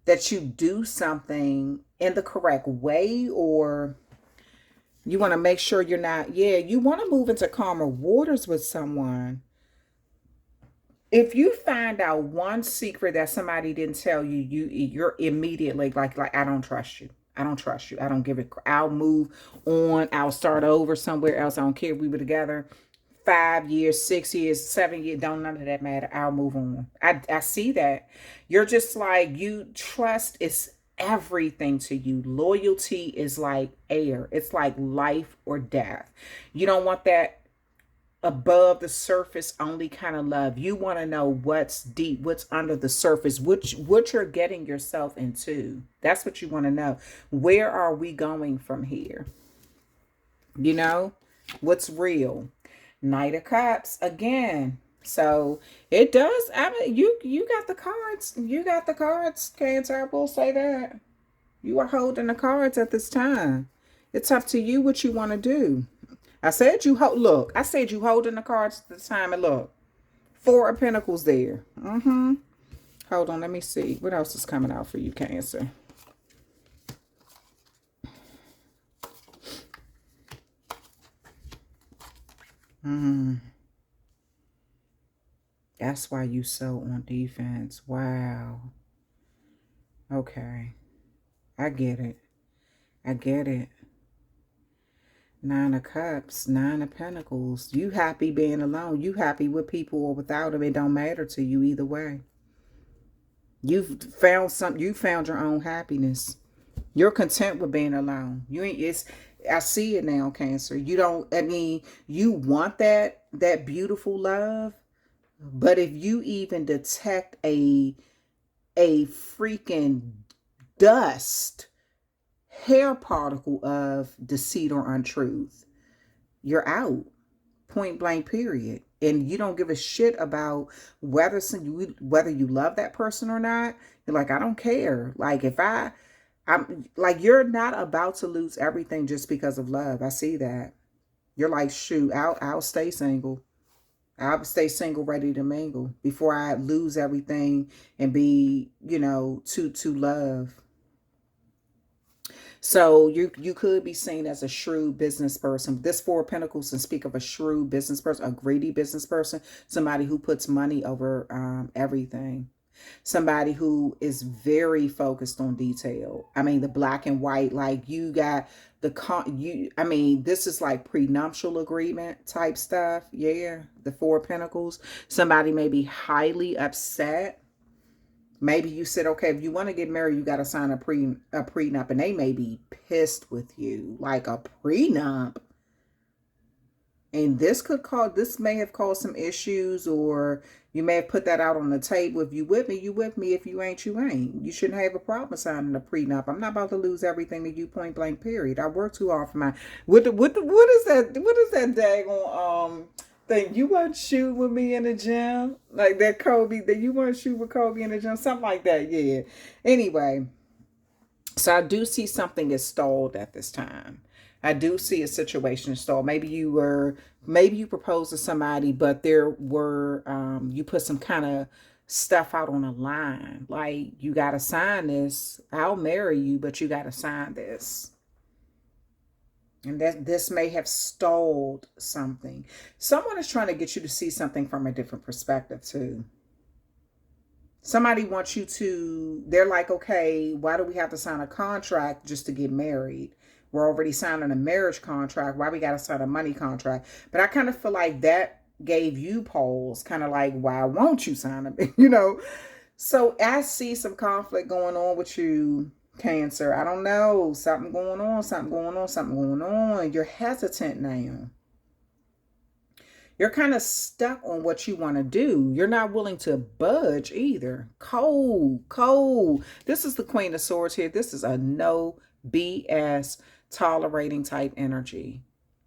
that you do something in the correct way, or you want to make sure you're not, you want to move into calmer waters with someone. If you find out one secret that somebody didn't tell you, you're immediately like, I don't trust you. I don't trust you. I don't give it. I'll move on. I'll start over somewhere else. I don't care if we were together 5 years, 6 years, 7 years, don't none of that matter. I'll move on. I see that. You're just like, you trust is everything to you. Loyalty is like air. It's like life or death. You don't want that above the surface only kind of love. You want to know what's deep, what's under the surface, what you're getting yourself into. That's what you want to know. Where are we going from here? What's real? Knight of Cups again. So it does. I mean, you got the cards. You got the cards, Cancer. I will say that. You are holding the cards at this time. It's up to you what you want to do. I said you look. I said you holding the cards at this time, and look, Four of Pentacles there. Hold on, let me see what else is coming out for you, Cancer. That's why you so on defense. Wow. Okay. I get it. I get it. Nine of Cups, Nine of Pentacles. You happy being alone. You happy with people or without them. It don't matter to you either way. You've found something. You found your own happiness. You're content with being alone. I see it now, Cancer. You want that beautiful love. But if you even detect a freaking dust hair particle of deceit or untruth, you're out. Point blank, period. And you don't give a shit about whether you love that person or not. You're like, I don't care. Like, I'm like, you're not about to lose everything just because of love. I see that. You're like, shoot, I'll stay single. I'll stay single, ready to mingle before I lose everything and be, to love. So you could be seen as a shrewd business person. This Four of Pentacles can speak of a shrewd business person, a greedy business person, somebody who puts money over everything. Somebody who is very focused on detail. I mean, the black and white, like you got this is like prenuptial agreement type stuff. Yeah, the Four of Pentacles. Somebody may be highly upset. Maybe you said, okay, if you want to get married, you got to sign a prenup, and they may be pissed with you, like a prenup. And this may have caused some issues, or you may have put that out on the table. If you with me, you with me. If you ain't, you ain't. You shouldn't have a problem signing a prenup. I'm not about to lose everything to you, point blank, period. I work too hard for mine. What is that? What is that daggone thing? You want to shoot with me in the gym? Like that Kobe, that you want to shoot with Kobe in the gym? Something like that, yeah. Anyway, so I do see something is stalled at this time. I do see a situation stalled. Maybe you proposed to somebody, but there were, you put some kind of stuff out on a line. Like, you got to sign this. I'll marry you, but you got to sign this. And this may have stalled something. Someone is trying to get you to see something from a different perspective too. Somebody wants you to, they're like, okay, why do we have to sign a contract just to get married? We're already signing a marriage contract. Why we got to sign a money contract? But I kind of feel like that gave you pause, kind of like, why won't you sign it? So I see some conflict going on with you, Cancer. I don't know. Something going on. You're hesitant now. You're kind of stuck on what you want to do. You're not willing to budge either. Cold. This is the Queen of Swords here. This is a no BS tolerating type energy.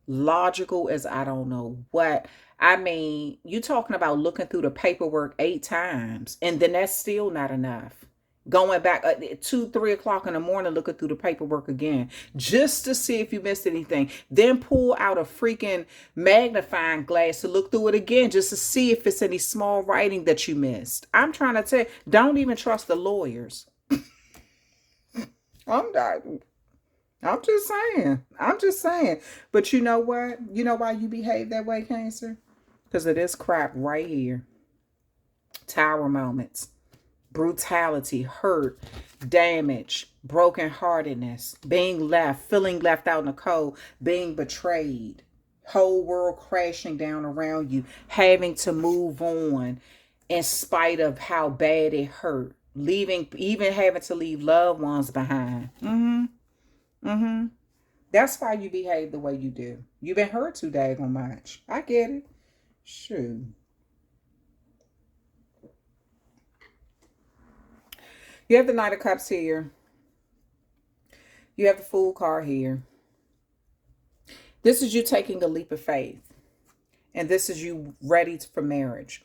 Logical as I don't know what. I mean, you talking about looking through the paperwork 8 times, and then that's still not enough. Going back at 2, 3 o'clock in the morning, looking through the paperwork again, just to see if you missed anything. Then pull out a freaking magnifying glass to look through it again, just to see if it's any small writing that you missed. I'm trying to tell you, don't even trust the lawyers. I'm not. I'm just saying. I'm just saying. But you know what? You know why you behave that way, Cancer? Because of this crap right here. Tower moments. Brutality, hurt, damage, brokenheartedness, being left, feeling left out in the cold, being betrayed, whole world crashing down around you, having to move on in spite of how bad it hurt, leaving, even having to leave loved ones behind. That's why you behave the way you do. You've been hurt too daggone much. I get it. Shoot. You have the Knight of Cups here. You have the Fool card here. This is you taking a leap of faith. And this is you ready for marriage.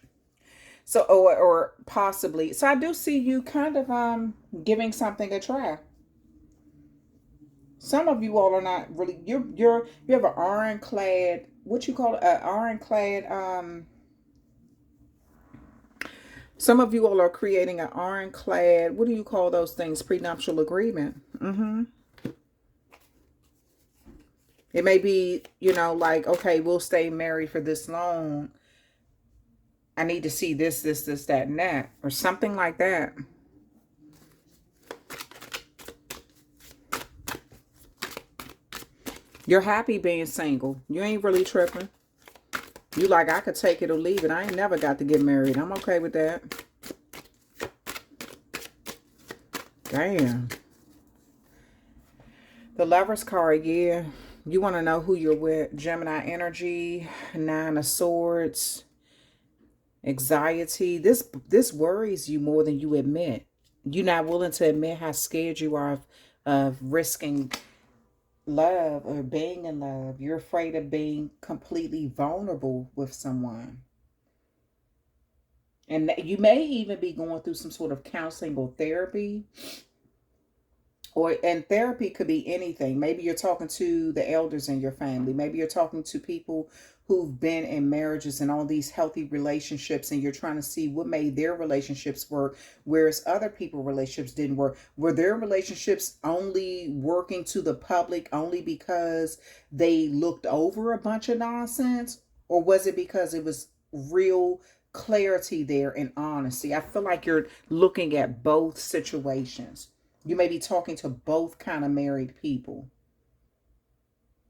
So, or possibly. So I do see you kind of giving something a try. Some of you all are not really, you have an ironclad, what you call it, ironclad, some of you all are creating an ironclad, what do you call those things? Prenuptial agreement. It may be, you know, like, okay, we'll stay married for this long. I need to see this, that, and that, or something like that. You're happy being single. You ain't really tripping. You like, I could take it or leave it. I ain't never got to get married. I'm okay with that. Damn. The Lover's card, yeah. You want to know who you're with. Gemini energy, 9 of Swords, anxiety. This worries you more than you admit. You're not willing to admit how scared you are of risking love or being in love. You're afraid of being completely vulnerable with someone. And you may even be going through some sort of counseling or therapy. And therapy could be anything. Maybe you're talking to the elders in your family. Maybe you're talking to people who've been in marriages and all these healthy relationships, and you're trying to see what made their relationships work, whereas other people's relationships didn't work. Were their relationships only working to the public only because they looked over a bunch of nonsense? Or was it because it was real clarity there and honesty? I feel like you're looking at both situations. You may be talking to both kind of married people.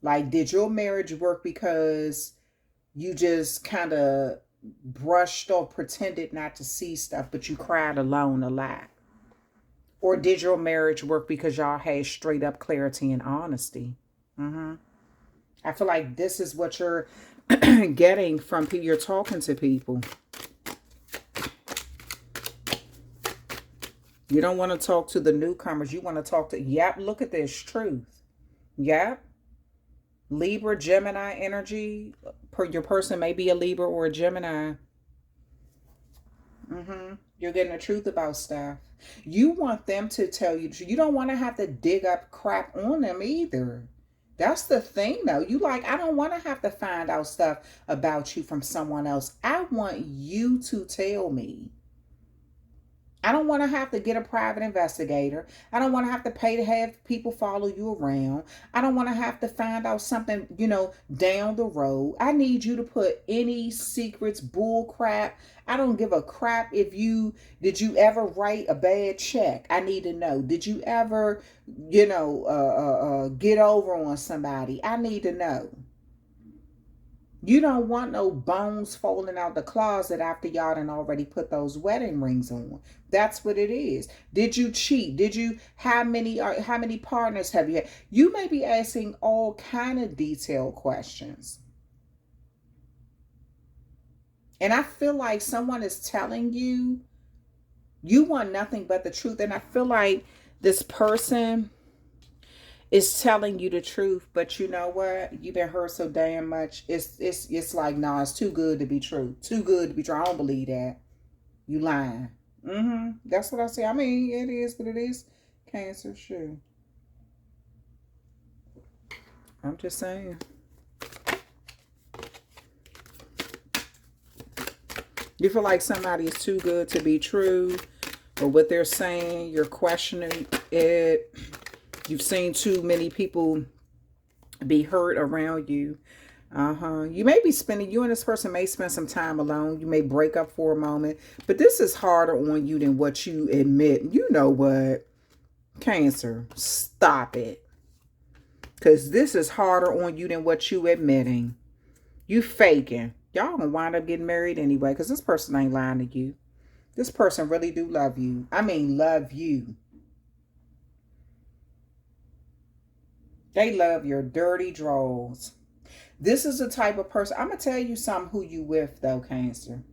Like, did your marriage work because you just kind of brushed or pretended not to see stuff, but you cried alone a lot? Or did your marriage work because y'all had straight up clarity and honesty? I feel like this is what you're getting from people. You're talking to people. You don't want to talk to the newcomers. You want to talk to, yep, look at this, truth. Yep. Libra, Gemini energy. Your person may be a Libra or a Gemini. You're getting the truth about stuff. You want them to tell you. You don't want to have to dig up crap on them either. That's the thing, though. You like, I don't want to have to find out stuff about you from someone else. I want you to tell me. I don't want to have to get a private investigator. I don't want to have to pay to have people follow you around. I don't want to have to find out something, you know, down the road. I need you to put any secrets, bull crap. I don't give a crap if did you ever write a bad check? I need to know. Did you ever, you know, get over on somebody? I need to know. You don't want no bones falling out the closet after y'all done already put those wedding rings on. That's what it is. Did you cheat? How many partners have you had? You may be asking all kind of detailed questions. And I feel like someone is telling you, you want nothing but the truth. And I feel like this person It's telling you the truth, but you know what? You've been hurt so damn much. It's like, nah, it's too good to be true. Too good to be true. I don't believe that. You lying. That's what I say. I mean, it is what it is. Cancer, sure. I'm just saying. You feel like somebody is too good to be true, or what they're saying, you're questioning it. You've seen too many people be hurt around you. You may be spending, you and this person may spend some time alone. You may break up for a moment, but this is harder on you than what you admit. You know what? Cancer, stop it. Because this is harder on you than what you admitting. You faking. Y'all gonna wind up getting married anyway, because this person ain't lying to you. This person really do love you. I mean, love you. They love your dirty draws. This is the type of person, I'm going to tell you something who you with though, Cancer.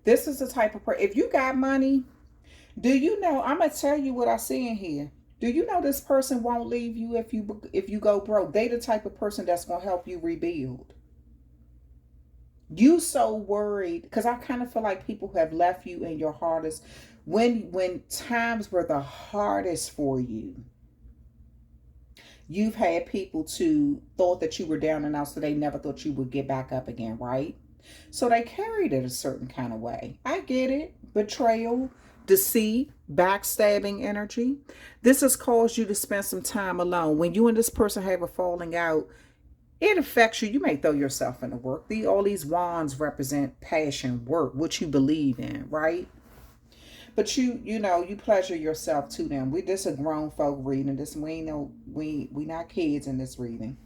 This is the type of person, if you got money, do you know, I'm going to tell you what I see in here. Do you know this person won't leave you if you go broke? They the type of person that's going to help you rebuild. You so worried, because I kind of feel like people have left you in your hardest, when times were the hardest for you. You've had people to thought that you were down and out, so they never thought you would get back up again, right? So they carried it a certain kind of way. I get it. Betrayal, deceit, backstabbing energy. This has caused you to spend some time alone. When you and this person have a falling out, it affects you. You may throw yourself into work. All these wands represent passion, work, what you believe in, right? But you know, you pleasure yourself to them. This a grown folk reading. This we not kids in this reading.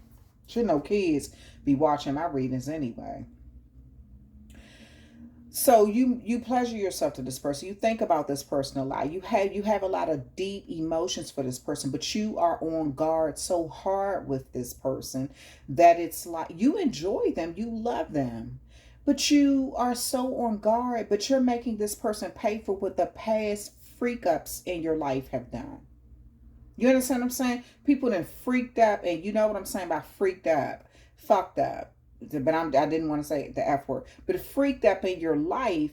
Should no kids be watching my readings anyway. So you pleasure yourself to this person. You think about this person a lot. You have a lot of deep emotions for this person, but you are on guard so hard with this person that it's like you enjoy them, you love them. But you are so on guard, but you're making this person pay for what the past freak ups in your life have done. You understand what I'm saying? People that freaked up, and you know what I'm saying by freaked up, fucked up. But I didn't want to say the F word. But it freaked up in your life.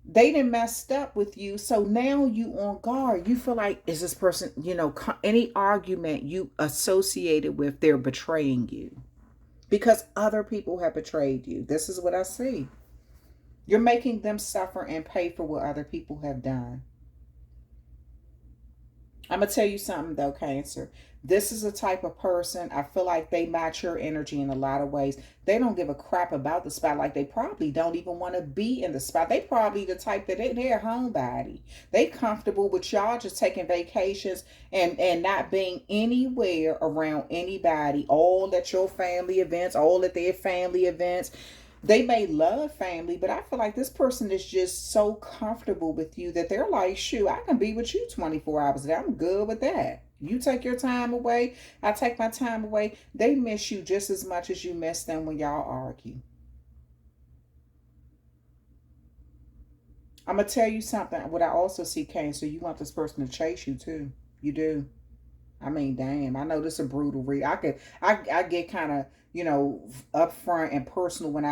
They done messed up with you. So now you on guard. You feel like, is this person, any argument you associated with, they're betraying you. Because other people have betrayed you. This is what I see. You're making them suffer and pay for what other people have done. I'm going to tell you something though, Cancer. This is a type of person, I feel like they match your energy in a lot of ways. They don't give a crap about the spot. Like they probably don't even want to be in the spot. They probably the type that they're a homebody. They comfortable with y'all just taking vacations and not being anywhere around anybody. All at your family events, all at their family events. They may love family, but I feel like this person is just so comfortable with you that they're like, shoot, I can be with you 24 hours a day. I'm good with that. You take your time away, I take my time away. They miss you just as much as you miss them when y'all argue. I'm going to tell you something. What I also see, Cancer, you want this person to chase you too. You do. I mean, damn, I know this is a brutal read. I get kind of, upfront and personal when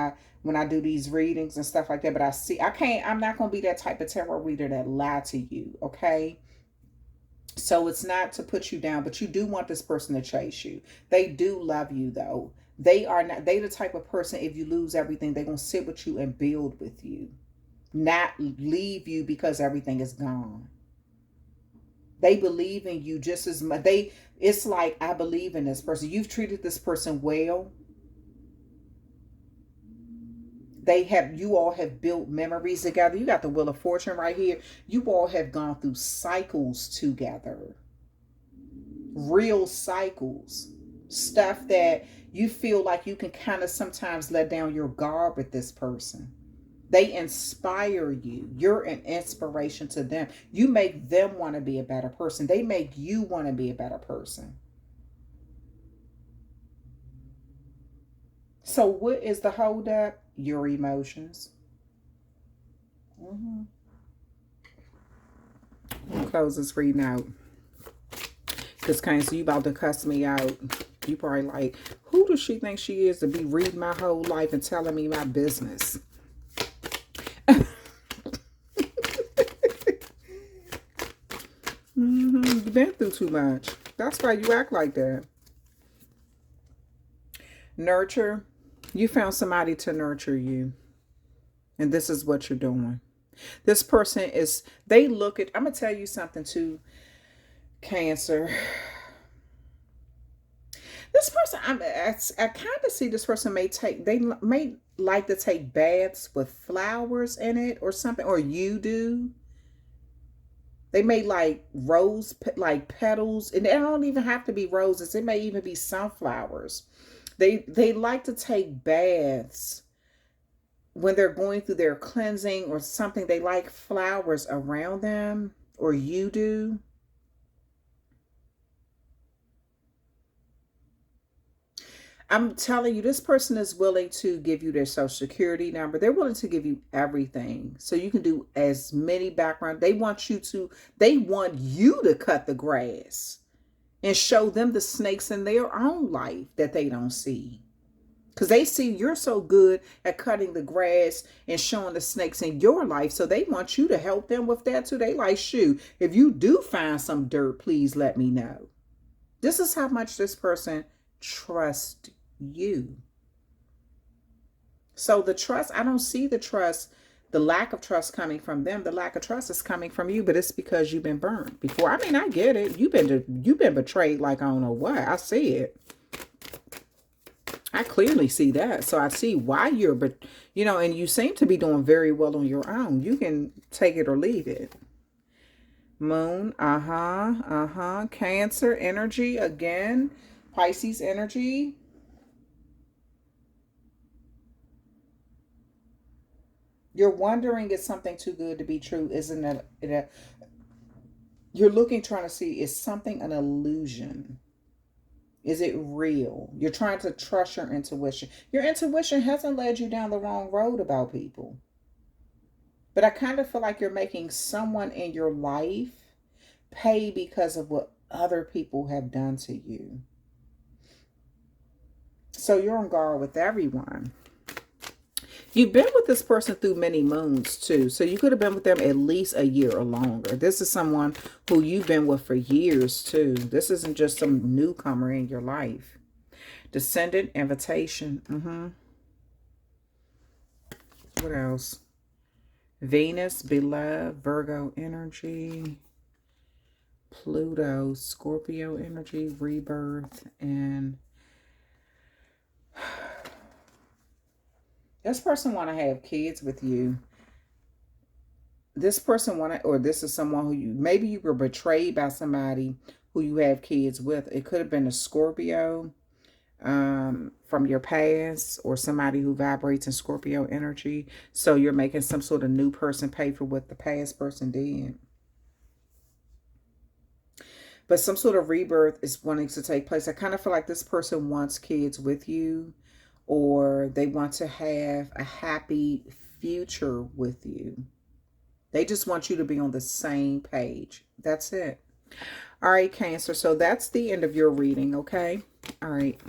I do these readings and stuff like that. But I'm not going to be that type of tarot reader that lie to you. Okay. So it's not to put you down, but you do want this person to chase you. They do love you though. They the type of person, if you lose everything, they're going to sit with you and build with you, not leave you because everything is gone. They believe in you just as much. It's like, I believe in this person. You've treated this person well. You all have built memories together. You got the Wheel of Fortune right here. You all have gone through cycles together. Real cycles. Stuff that you feel like you can kind of sometimes let down your guard with this person. They inspire you. You're an inspiration to them. You make them want to be a better person. They make you want to be a better person. So what is the holdup? Your emotions. I'll close this reading out. Because Cancer, you about to cuss me out. You probably like, who does she think she is to be reading my whole life and telling me my business? You've been through too much. That's why you act like that. Nurture. You found somebody to nurture you. And this is what you're doing. This person is, they look at, I'm going to tell you something too, Cancer. This person, I kind of see this person they may like to take baths with flowers in it or something, or you do. They may like like petals, and they don't even have to be roses. It may even be sunflowers. They like to take baths when they're going through their cleansing or something. They like flowers around them, or you do. I'm telling you, this person is willing to give you their social security number. They're willing to give you everything. So you can do as many background. They want you to cut the grass and show them the snakes in their own life that they don't see. Because they see you're so good at cutting the grass and showing the snakes in your life. So they want you to help them with that too. They like, shoot, if you do find some dirt, please let me know. This is how much this person trusts you. So the trust, I don't see the trust, the lack of trust coming from them. The lack of trust is coming from you, but it's because you've been burned before. I mean, I get it. You've been betrayed like I don't know what. I see it. I clearly see that. So I see why but and you seem to be doing very well on your own. You can take it or leave it. Moon, Cancer energy again. Pisces energy. You're wondering, is something too good to be true? Isn't it? You're trying to see, is something an illusion? Is it real? You're trying to trust your intuition. Your intuition hasn't led you down the wrong road about people. But I kind of feel like you're making someone in your life pay because of what other people have done to you. So you're on guard with everyone. You've been with this person through many moons too. So you could have been with them at least a year or longer. This is someone who you've been with for years too. This isn't just some newcomer in your life. Descendant, invitation. What else? Venus, beloved, Virgo energy. Pluto, Scorpio energy, rebirth, and this person want to have kids with you. This person this is someone who maybe you were betrayed by somebody who you have kids with. It could have been a Scorpio from your past, or somebody who vibrates in Scorpio energy. So you're making some sort of new person pay for what the past person did. But some sort of rebirth is wanting to take place. I kind of feel like this person wants kids with you, or they want to have a happy future with you. They just want you to be on the same page. That's it. All right, Cancer. So that's the end of your reading, okay? All right.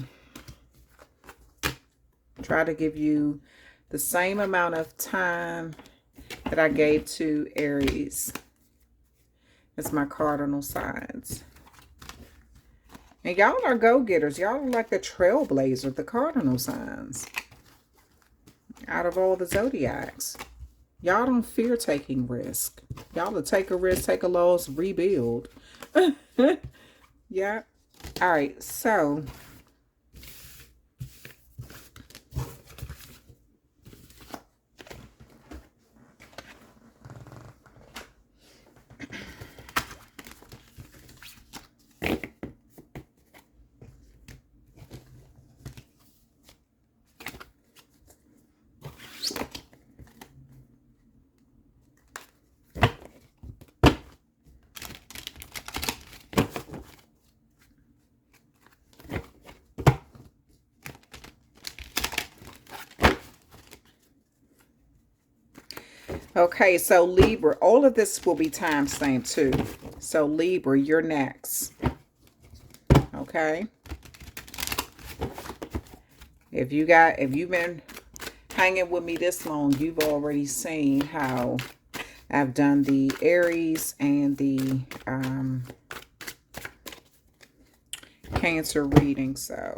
Try to give you the same amount of time that I gave to Aries. It's my cardinal signs. And y'all are go-getters. Y'all are like the trailblazer, the cardinal signs. Out of all the zodiacs. Y'all don't fear taking risk. Y'all will take a risk, take a loss, rebuild. Yeah. All right, so okay, so Libra, all of this will be timestamped too. So Libra, you're next. okay? If you've been hanging with me this long, you've already seen how I've done the Aries and the Cancer reading, so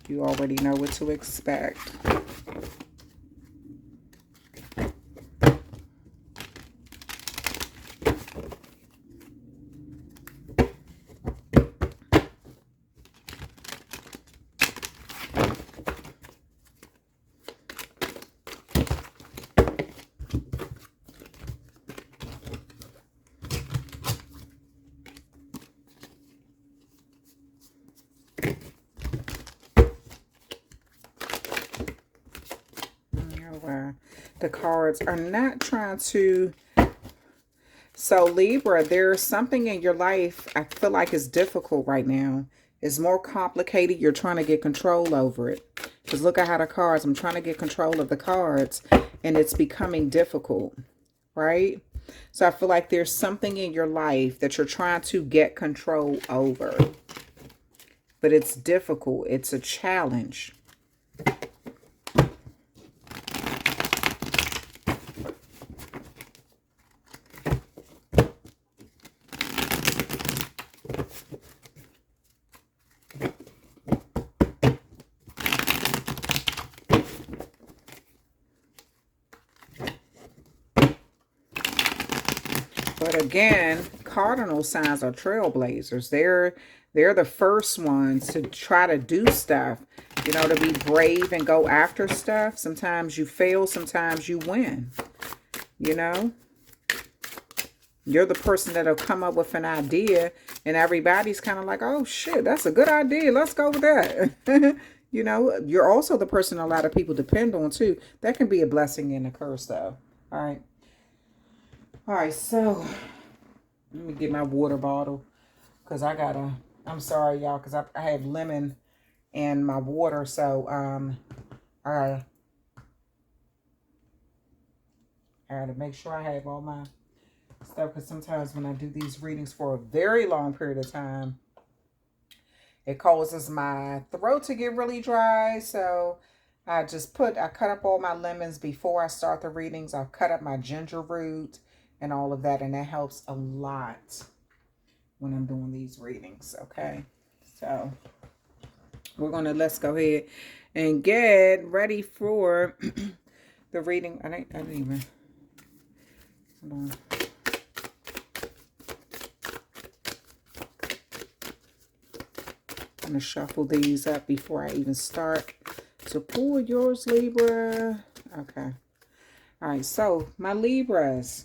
you already know what to expect. The cards are not trying to. So Libra, there's something in your life I feel like is difficult right now. It's more complicated. You're trying to get control over it. Because look at how the cards, I'm trying to get control of the cards, and it's becoming difficult, right? So I feel like there's something in your life that you're trying to get control over. But it's difficult. It's a challenge. But again, cardinal signs are trailblazers. They're the first ones to try to do stuff, you know, to be brave and go after stuff. Sometimes you fail, sometimes you win, you know. You're the person that'll come up with an idea and everybody's kind of like, oh shit, that's a good idea. Let's go with that. You know, you're also the person a lot of people depend on too. That can be a blessing and a curse though. All right. All right, so let me get my water bottle because I'm sorry, y'all, because I have lemon in my water. So, I gotta make sure I have all my stuff because sometimes when I do these readings for a very long period of time, it causes my throat to get really dry. So I cut up all my lemons before I start the readings. I'll cut up my ginger root and all of that, and that helps a lot when I'm doing these readings, okay? So let's go ahead and get ready for the reading. I didn't even, hold on. I'm gonna shuffle these up before I even start to pull yours, Libra. Okay. All right, so my Libras.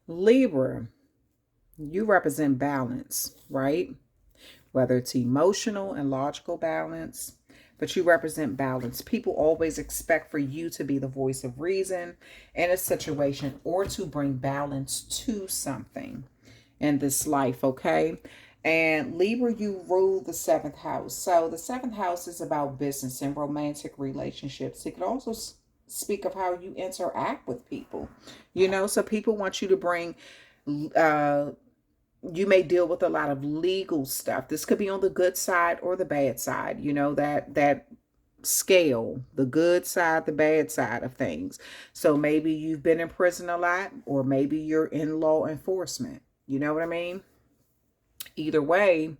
Libra, you represent balance, right? Whether it's emotional and logical balance, but you represent balance. People always expect for you to be the voice of reason in a situation or to bring balance to something in this life, okay? And Libra, you rule the 7th house. So the 7th house is about business and romantic relationships. It could also speak of how you interact with people, you know. So people want you to bring you may deal with a lot of legal stuff. This could be on the good side or the bad side, you know, that scale, the good side, the bad side of things. So maybe you've been in prison a lot, or maybe you're in law enforcement, you know what I mean? Either way,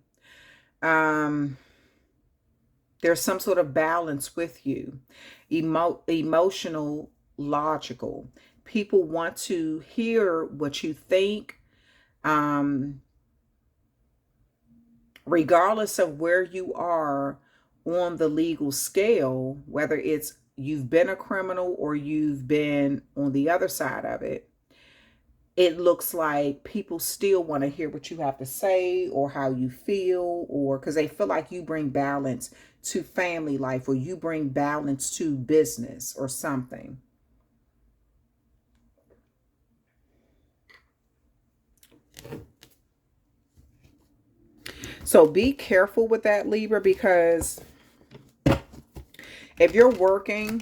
there's some sort of balance with you. Emotional, logical. People want to hear what you think, regardless of where you are on the legal scale, whether it's you've been a criminal or you've been on the other side of it. It looks like people still want to hear what you have to say or how you feel, or because they feel like you bring balance to family life or you bring balance to business or something. So be careful with that, Libra, because if you're working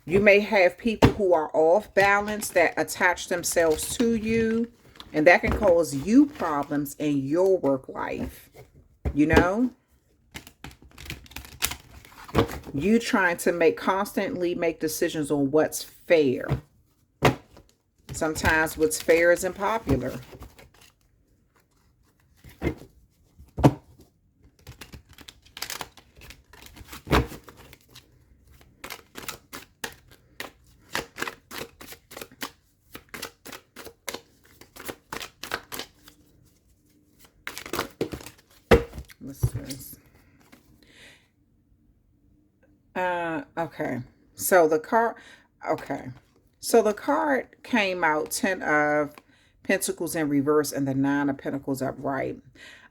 You may have people who are off balance that attach themselves to you, and that can cause you problems in your work life. You know, you trying to constantly make decisions on what's fair. Sometimes what's fair is unpopular. What's this? Okay. So the card, okay. So the card came out 10 of Pentacles in reverse and the 9 of Pentacles upright.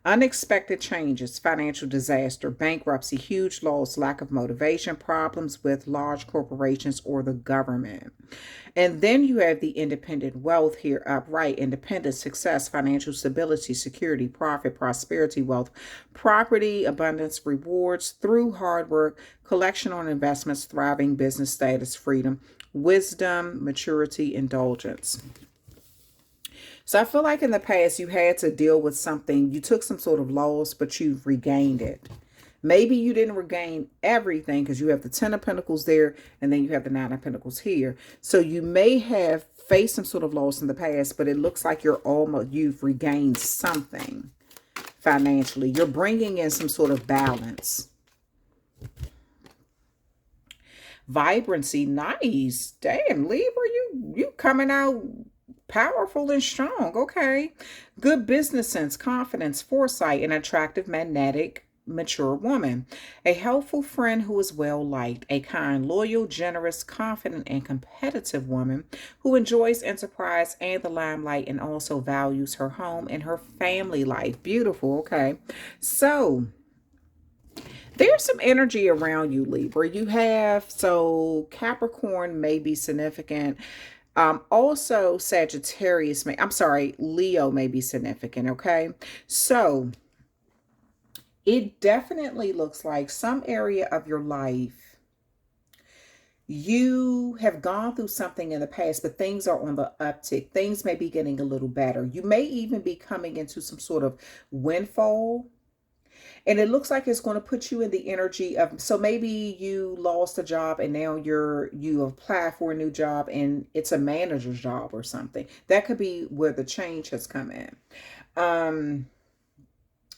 Unexpected changes, financial disaster, bankruptcy, huge loss, lack of motivation, problems with large corporations or the government. And then you have the independent wealth here upright, independence, success, financial stability, security, profit, prosperity, wealth, property, abundance, rewards through hard work, collection on investments, thriving business status, freedom, wisdom, maturity, indulgence. So I feel like in the past you had to deal with something. You took some sort of loss, but you've regained it. Maybe you didn't regain everything because you have the 10 of Pentacles there and then you have the 9 of Pentacles here. So you may have faced some sort of loss in the past, but it looks like you've regained something financially. You're bringing in some sort of balance. Vibrancy, nice. Damn, Libra, you coming out powerful and strong. Okay. Good business sense, confidence, foresight, an attractive, magnetic, mature woman. A helpful friend who is well liked. A kind, loyal, generous, confident, and competitive woman who enjoys enterprise and the limelight and also values her home and her family life. Beautiful. Okay. So there's some energy around you, Libra. So Capricorn may be significant. Also Sagittarius Leo may be significant, okay? So it definitely looks like some area of your life you have gone through something in the past, but things are on the uptick. Things may be getting a little better. You may even be coming into some sort of windfall. And it looks like it's going to put you in the energy of, so maybe you lost a job and now you apply for a new job and it's a manager's job or something. That could be where the change has come in.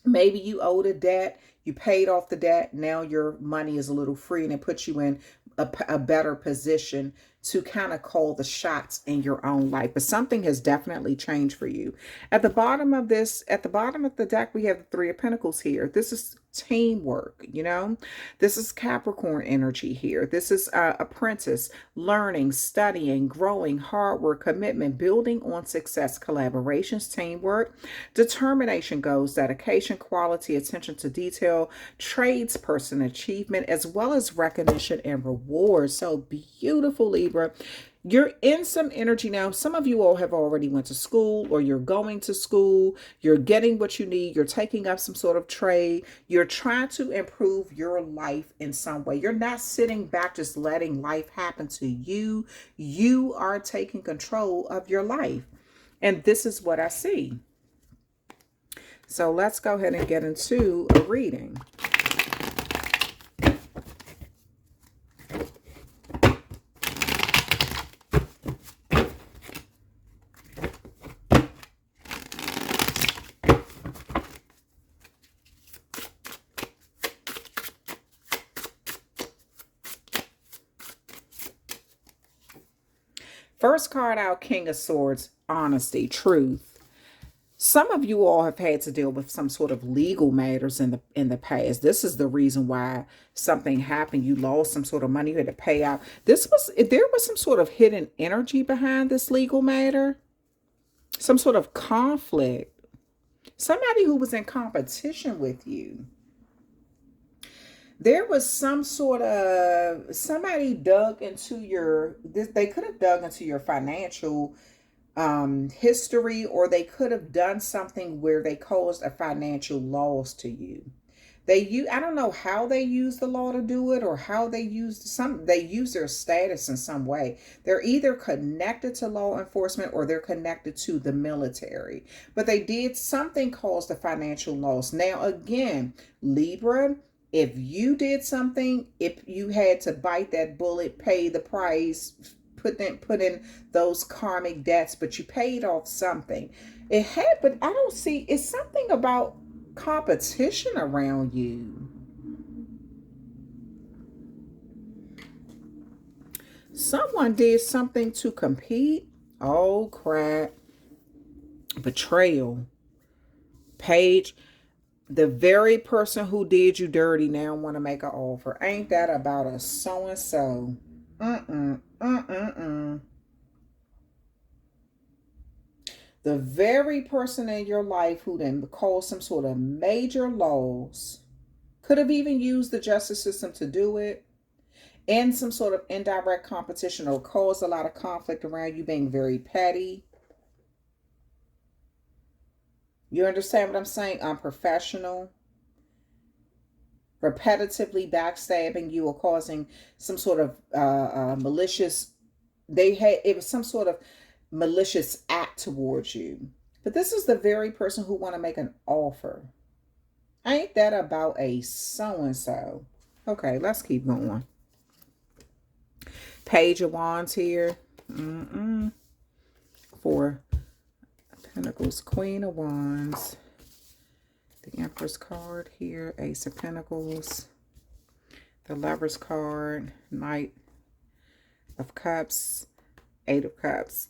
Maybe you owed a debt, you paid off the debt, now your money is a little free and it puts you in a better position to kind of call the shots in your own life. But something has definitely changed for you. At the bottom of the deck, we have the 3 of Pentacles here. This is teamwork, you know. This is Capricorn energy here. This is apprentice, learning, studying, growing, hard work, commitment, building on success, collaborations, teamwork, determination, goals, dedication, quality, attention to detail, tradesperson achievement, as well as recognition and reward. So beautiful, Libra. You're in some energy now. Some of you all have already went to school or you're going to school. You're getting what you need. You're taking up some sort of trade. You're trying to improve your life in some way. You're not sitting back just letting life happen to you. You are taking control of your life. And this is what I see. So let's go ahead and get into a reading. First card out, King of Swords, honesty, truth. Some of you all have had to deal with some sort of legal matters in the past. This is the reason why something happened. You lost some sort of money, you had to pay out. There was some sort of hidden energy behind this legal matter. Some sort of conflict. Somebody who was in competition with you. There was some sort of, somebody dug into they could have dug into your financial history, or they could have done something where they caused a financial loss to you. I don't know how they use the law to do it, or how they use their status in some way. They're either connected to law enforcement or they're connected to the military. But they did something caused a financial loss. Now again, Libra, if you did something, if you had to bite that bullet, pay the price, put in those karmic debts, but you paid off something. It had, but I don't see, it's something about competition around you. Someone did something to compete. Oh crap. Betrayal. Page. The very person who did you dirty now want to make an offer. Ain't that about a so-and-so? The very person in your life who then caused some sort of major loss, could have even used the justice system to do it, and some sort of indirect competition, or caused a lot of conflict around you being very petty. You understand what I'm saying? Unprofessional, repetitively backstabbing you, or causing some sort of malicious, it was some sort of malicious act towards you. But this is the very person who want to make an offer. Ain't that about a so-and-so? Okay, let's keep going. Page of Wands here. Four Pentacles, Queen of Wands, the Empress card here, Ace of Pentacles, the Lovers card, Knight of Cups, Eight of Cups.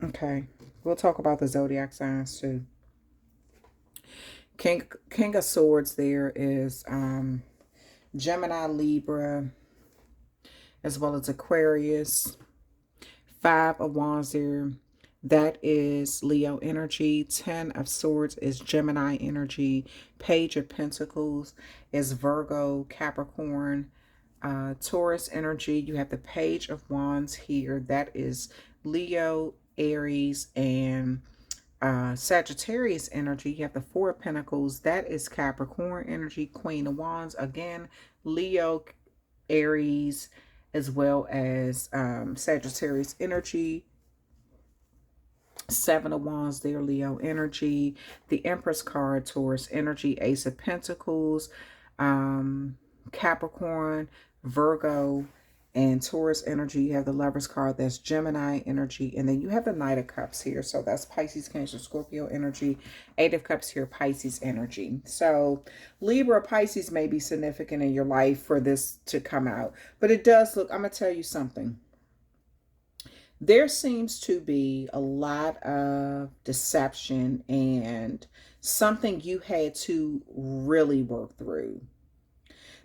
Okay, we'll talk about the zodiac signs too. King of Swords there is Gemini, Libra, as well as Aquarius. Five of Wands there, that is Leo energy. 10 of Swords is Gemini energy. Page of Pentacles is Virgo, Capricorn, Taurus energy. You have the Page of Wands here, that is Leo, Aries, and Sagittarius energy. You have the Four of Pentacles, that is Capricorn energy. Queen of Wands, again Leo, Aries, as well as Sagittarius energy. Seven of Wands there, Leo energy. The Empress card, Taurus energy. Ace of Pentacles, Capricorn, Virgo, and Taurus energy. You have the Lovers card, that's Gemini energy. And then you have the Knight of Cups here. So that's Pisces, Cancer, Scorpio energy. Eight of Cups here, Pisces energy. So Libra, Pisces may be significant in your life for this to come out. But it does look, I'm going to tell you something. There seems to be a lot of deception and something you had to really work through.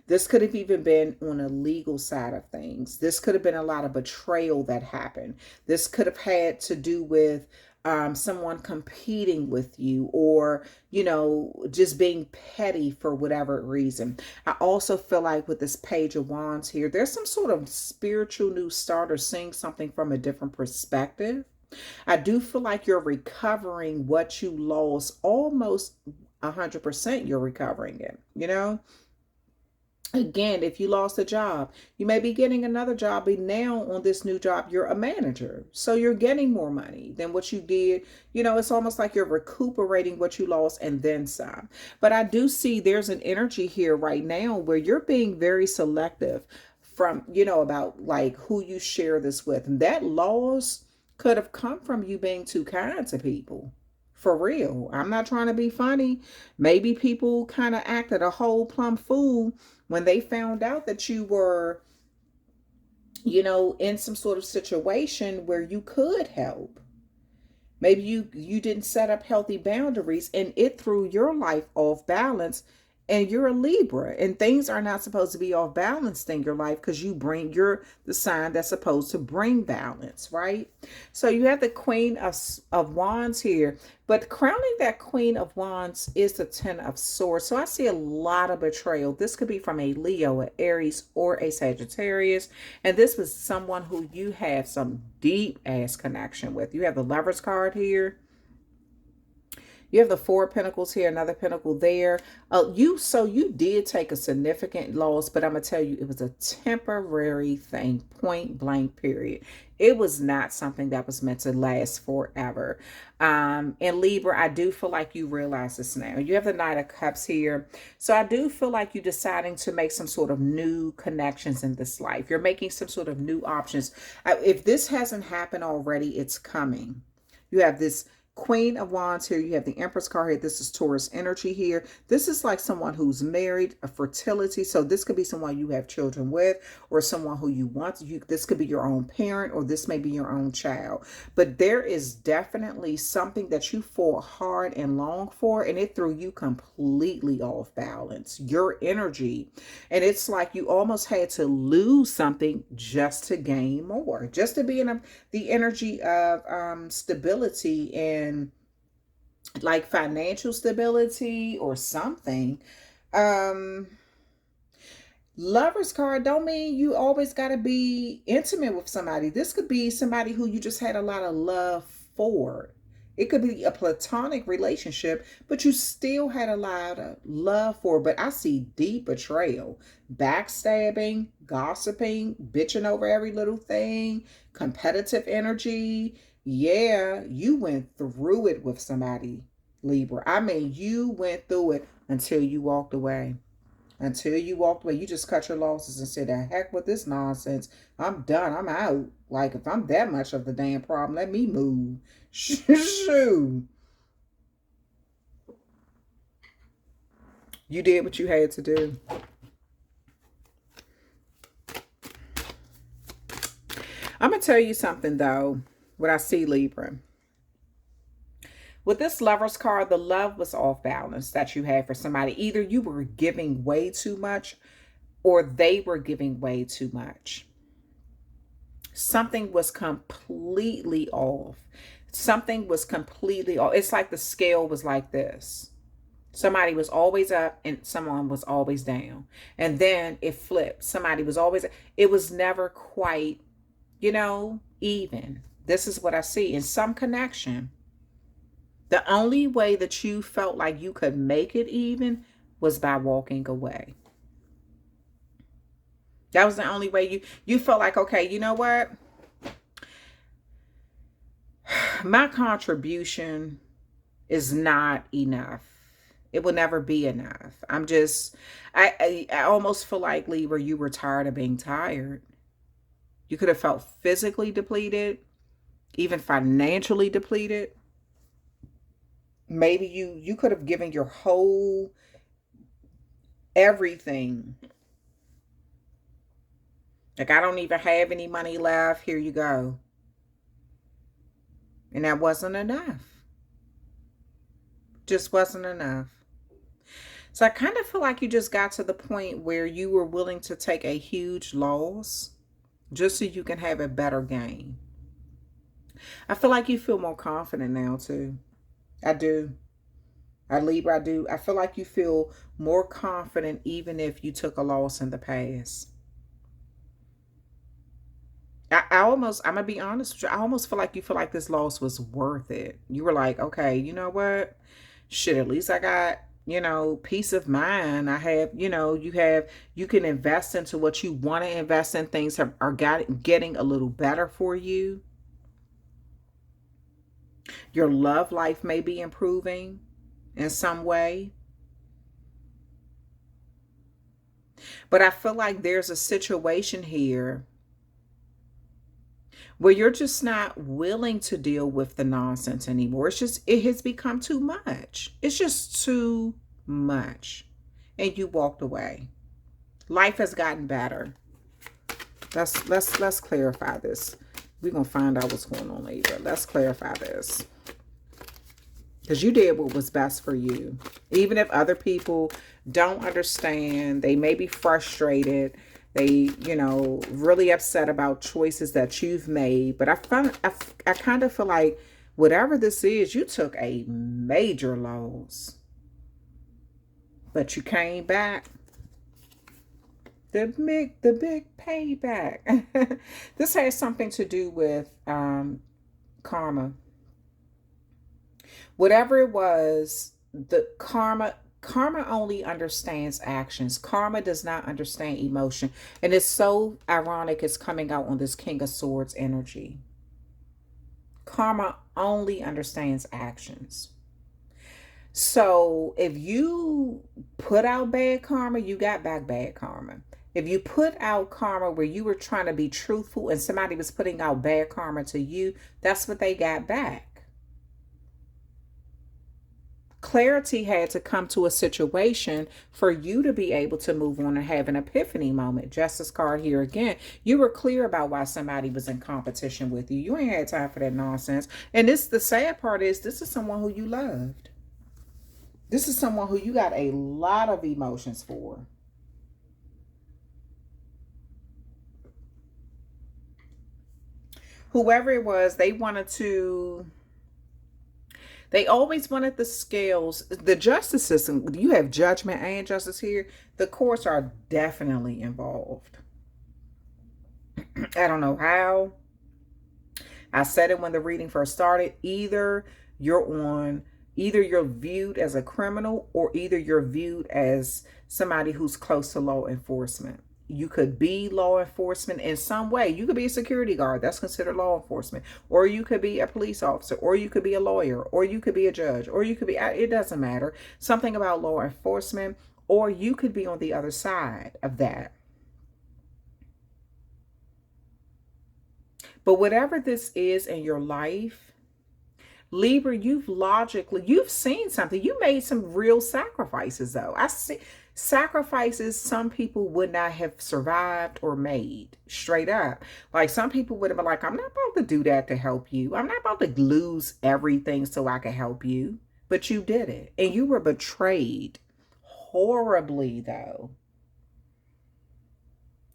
This could have even been on a legal side of things. This could have been a lot of betrayal that happened. This could have had to do with someone competing with you, or, you know, just being petty for whatever reason. I also feel like with this Page of Wands here, there's some sort of spiritual new start, or seeing something from a different perspective. I do feel like you're recovering what you lost, almost 100% you're recovering it, you know? Again, if you lost a job, you may be getting another job, but now on this new job, you're a manager. So you're getting more money than what you did. You know, it's almost like you're recuperating what you lost and then some. But I do see there's an energy here right now where you're being very selective from, you know, about like who you share this with. And that loss could have come from you being too kind to people. For real. I'm not trying to be funny. Maybe people kind of acted a whole plumb fool when they found out that you were, you know, in some sort of situation where you could help. Maybe you didn't set up healthy boundaries, and it threw your life off balance. And you're a Libra, and things are not supposed to be off balance in your life, because you're the sign that's supposed to bring balance, right? So you have the Queen of Wands here, but crowning that Queen of Wands is the Ten of Swords. So I see a lot of betrayal. This could be from a Leo, an Aries, or a Sagittarius, and this was someone who you have some deep ass connection with. You have the Lovers card here. You have the Four of Pentacles here, another pentacle there. So you did take a significant loss, but I'm gonna tell you, it was a temporary thing, point blank, period. It was not something that was meant to last forever. And Libra, I do feel like you realize this now. You have the Knight of Cups here. So I do feel like you're deciding to make some sort of new connections in this life. You're making some sort of new options. If this hasn't happened already, it's coming. You have this Queen of Wands here. You have the Empress card here. This is Taurus energy here. This is like someone who's married, a fertility. So this could be someone you have children with, or someone who you want. This could be your own parent, or this may be your own child. But there is definitely something that you fought hard and long for, and it threw you completely off balance, your energy. And it's like you almost had to lose something just to gain more, just to be in the energy of stability and like financial stability or something. Lover's card don't mean you always got to be intimate with somebody. This could be somebody who you just had a lot of love for. It could be a platonic relationship, but you still had a lot of love for. But I see deep betrayal, backstabbing, gossiping, bitching over every little thing, competitive energy. Yeah, you went through it with somebody, Libra. I mean, you went through it until you walked away. Until you walked away, you just cut your losses and said, the heck with this nonsense. I'm done. I'm out. Like, if I'm that much of the damn problem, let me move. Shoo. You did what you had to do. I'm going to tell you something, though, what I see, Libra. With this Lover's card, the love was off balance that you had for somebody. Either you were giving way too much or they were giving way too much. Something was completely off. Something was completely off. It's like the scale was like this. Somebody was always up and someone was always down. And then it flipped. Somebody was always, it was never quite, even. This is what I see in some connection. The only way that you felt like you could make it even was by walking away. That was the only way you felt like, okay, you know what? My contribution is not enough. It will never be enough. I almost feel like, Libra, you were tired of being tired. You could have felt physically depleted, even financially depleted. Maybe you could have given your whole everything. Like, I don't even have any money left. Here you go. And that wasn't enough. Just wasn't enough. So I kind of feel like you just got to the point where you were willing to take a huge loss just so you can have a better gain. I feel like you feel more confident now too. I do. Libra, I do. I feel like you feel more confident even if you took a loss in the past. I'm going to be honest with you. I almost feel like you feel like this loss was worth it. You were like, okay, you know what? Shit, at least I got, peace of mind. I have, you can invest into what you want to invest in. Things are getting a little better for you. Your love life may be improving in some way. But I feel like there's a situation here where you're just not willing to deal with the nonsense anymore. It has become too much. It's just too much. And you walked away. Life has gotten better. Let's clarify this. We're going to find out what's going on later. Let's clarify this. Because you did what was best for you. Even if other people don't understand, they may be frustrated, they, really upset about choices that you've made. But I kind of feel like whatever this is, you took a major loss. But you came back. The big payback. This has something to do with karma. Whatever it was, the karma only understands actions. Karma does not understand emotion. And it's so ironic it's coming out on this King of Swords energy. Karma only understands actions. So if you put out bad karma, you got back bad karma. If you put out karma where you were trying to be truthful and somebody was putting out bad karma to you, that's what they got back. Clarity had to come to a situation for you to be able to move on and have an epiphany moment. Justice card here again. You were clear about why somebody was in competition with you. You ain't had time for that nonsense. And the sad part is, this is someone who you loved. This is someone who you got a lot of emotions for. Whoever it was, they always wanted the scales. The justice system, you have judgment and justice here. The courts are definitely involved. I don't know how. I said it when the reading first started. Either you're viewed as a criminal, or either you're viewed as somebody who's close to law enforcement. You could be law enforcement in some way. You could be a security guard. That's considered law enforcement. Or you could be a police officer. Or you could be a lawyer. Or you could be a judge. Or you could be, it doesn't matter. Something about law enforcement. Or you could be on the other side of that. But whatever this is in your life, Libra, you've seen something. You made some real sacrifices, though. I see sacrifices some people would not have survived or made, straight up. Like, some people would have been like, I'm not about to do that to help you. I'm not about to lose everything so I can help you. But you did it. And you were betrayed horribly, though.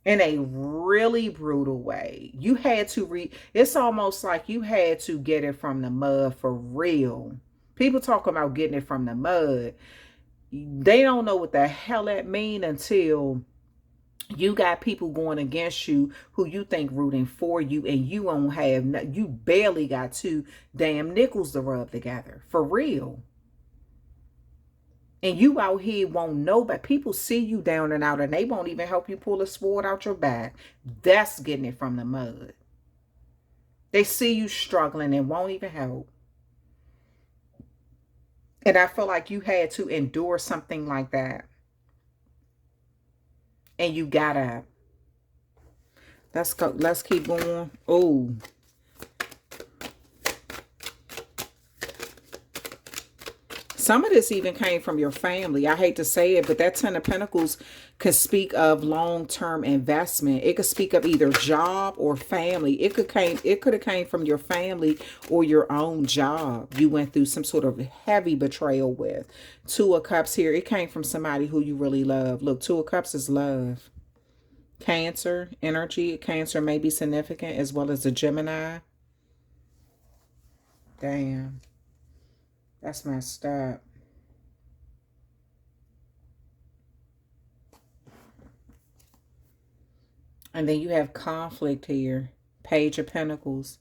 In a really brutal way. You had to it's almost like you had to get it from the mud for real. People talk about getting it from the mud. They don't know what the hell that mean until you got people going against you who you think rooting for you, and you don't have, you barely got two damn nickels to rub together. For real. And you out here won't know, but people see you down and out and they won't even help you pull a sword out your back. That's getting it from the mud. They see you struggling and won't even help. And I feel like you had to endure something like that. And you got up. Let's go. Let's keep going. Oh. Some of this even came from your family. I hate to say it, but that Ten of Pentacles could speak of long-term investment. It could speak of either job or family. It could have came from your family or your own job. You went through some sort of heavy betrayal with. Two of Cups here. It came from somebody who you really love. Look, Two of Cups is love. Cancer energy. Cancer may be significant, as well as the Gemini. Damn. That's messed up. And then you have conflict here. Page of Pentacles.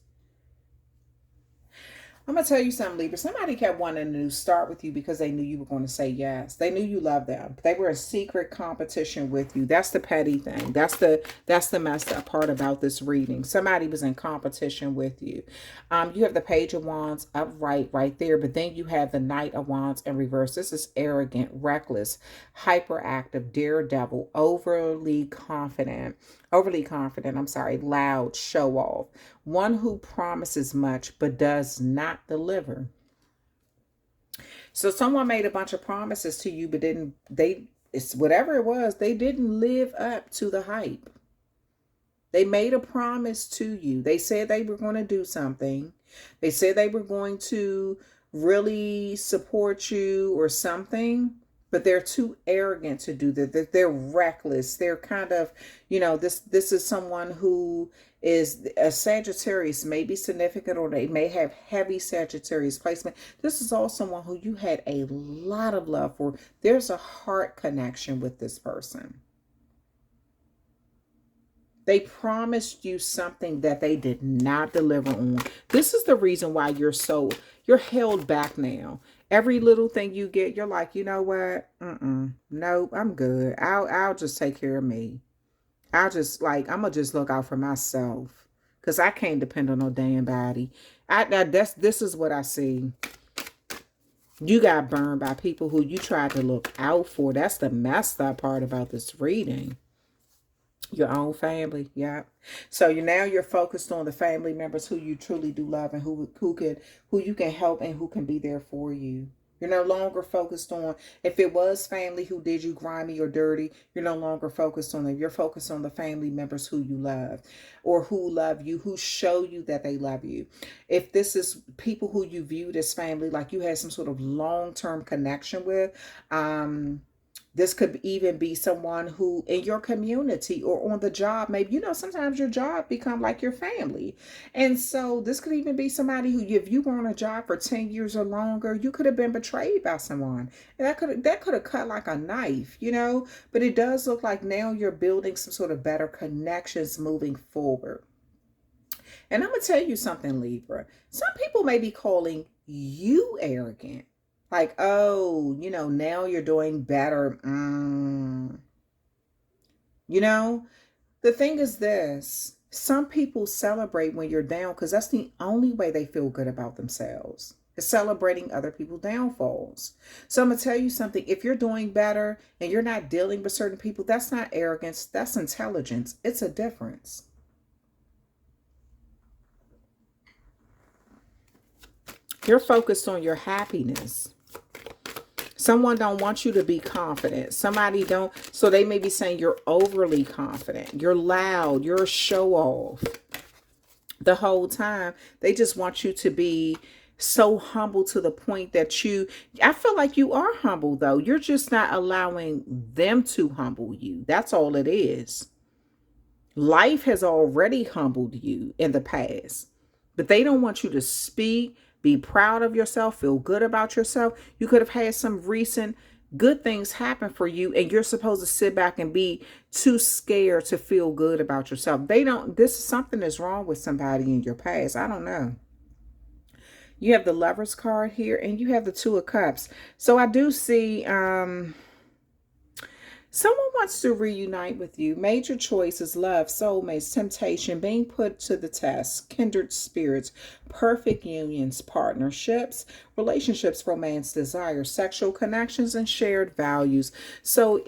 I'm going to tell you something, Libra. Somebody kept wanting to start with you because they knew you were going to say yes. They knew you loved them. They were in secret competition with you. That's the petty thing. That's the messed up part about this reading. Somebody was in competition with you. You have the Page of Wands upright right there, but then you have the Knight of Wands in reverse. This is arrogant, reckless, hyperactive, daredevil, overly confident, loud, show off. One who promises much but does not deliver. So someone made a bunch of promises to you, but it's whatever it was, they didn't live up to the hype. They made a promise to you. They said they were going to do something. They said they were going to really support you or something. But they're too arrogant to do that. They're reckless. They're kind of, this is someone who is a Sagittarius, may be significant, or they may have heavy Sagittarius placement. This is all someone who you had a lot of love for. There's a heart connection with this person. They promised you something that they did not deliver on. This is the reason why you're held back now. Every little thing you get, you're like, you know what? Nope, I'm good. I'll just take care of me. I'm gonna just look out for myself. Cause I can't depend on no damn body. This is what I see. You got burned by people who you tried to look out for. That's the messed up part about this reading. Your own family, yeah. So you're focused on the family members who you truly do love and who you can help and who can be there for you. You're no longer focused on, if it was family who did you grimy or dirty, you're no longer focused on them. You're focused on the family members who you love or who love you, who show you that they love you. If this is people who you viewed as family, like you had some sort of long-term connection with, this could even be someone who in your community or on the job, maybe, sometimes your job become like your family. And so this could even be somebody who, if you were on a job for 10 years or longer, you could have been betrayed by someone. And that could have cut like a knife, but it does look like now you're building some sort of better connections moving forward. And I'm going to tell you something, Libra. Some people may be calling you arrogant. Like, oh, now you're doing better. The thing is this. Some people celebrate when you're down because that's the only way they feel good about themselves. Is celebrating other people's downfalls. So I'm going to tell you something. If you're doing better and you're not dealing with certain people, that's not arrogance. That's intelligence. It's a difference. You're focused on your happiness. Someone don't want you to be confident. Somebody don't. So they may be saying you're overly confident. You're loud. You're a show off. The whole time, they just want you to be so humble to the point that I feel like you are humble though. You're just not allowing them to humble you. That's all it is. Life has already humbled you in the past, but they don't want you to speak. Be proud of yourself, feel good about yourself. You could have had some recent good things happen for you, and you're supposed to sit back and be too scared to feel good about yourself. This is something that's wrong with somebody in your past. I don't know. You have the Lovers card here, and you have the Two of Cups. So I do see someone wants to reunite with you. Major choices, love, soulmates, temptation, being put to the test, kindred spirits, perfect unions, partnerships, relationships, romance, desire, sexual connections, and shared values. So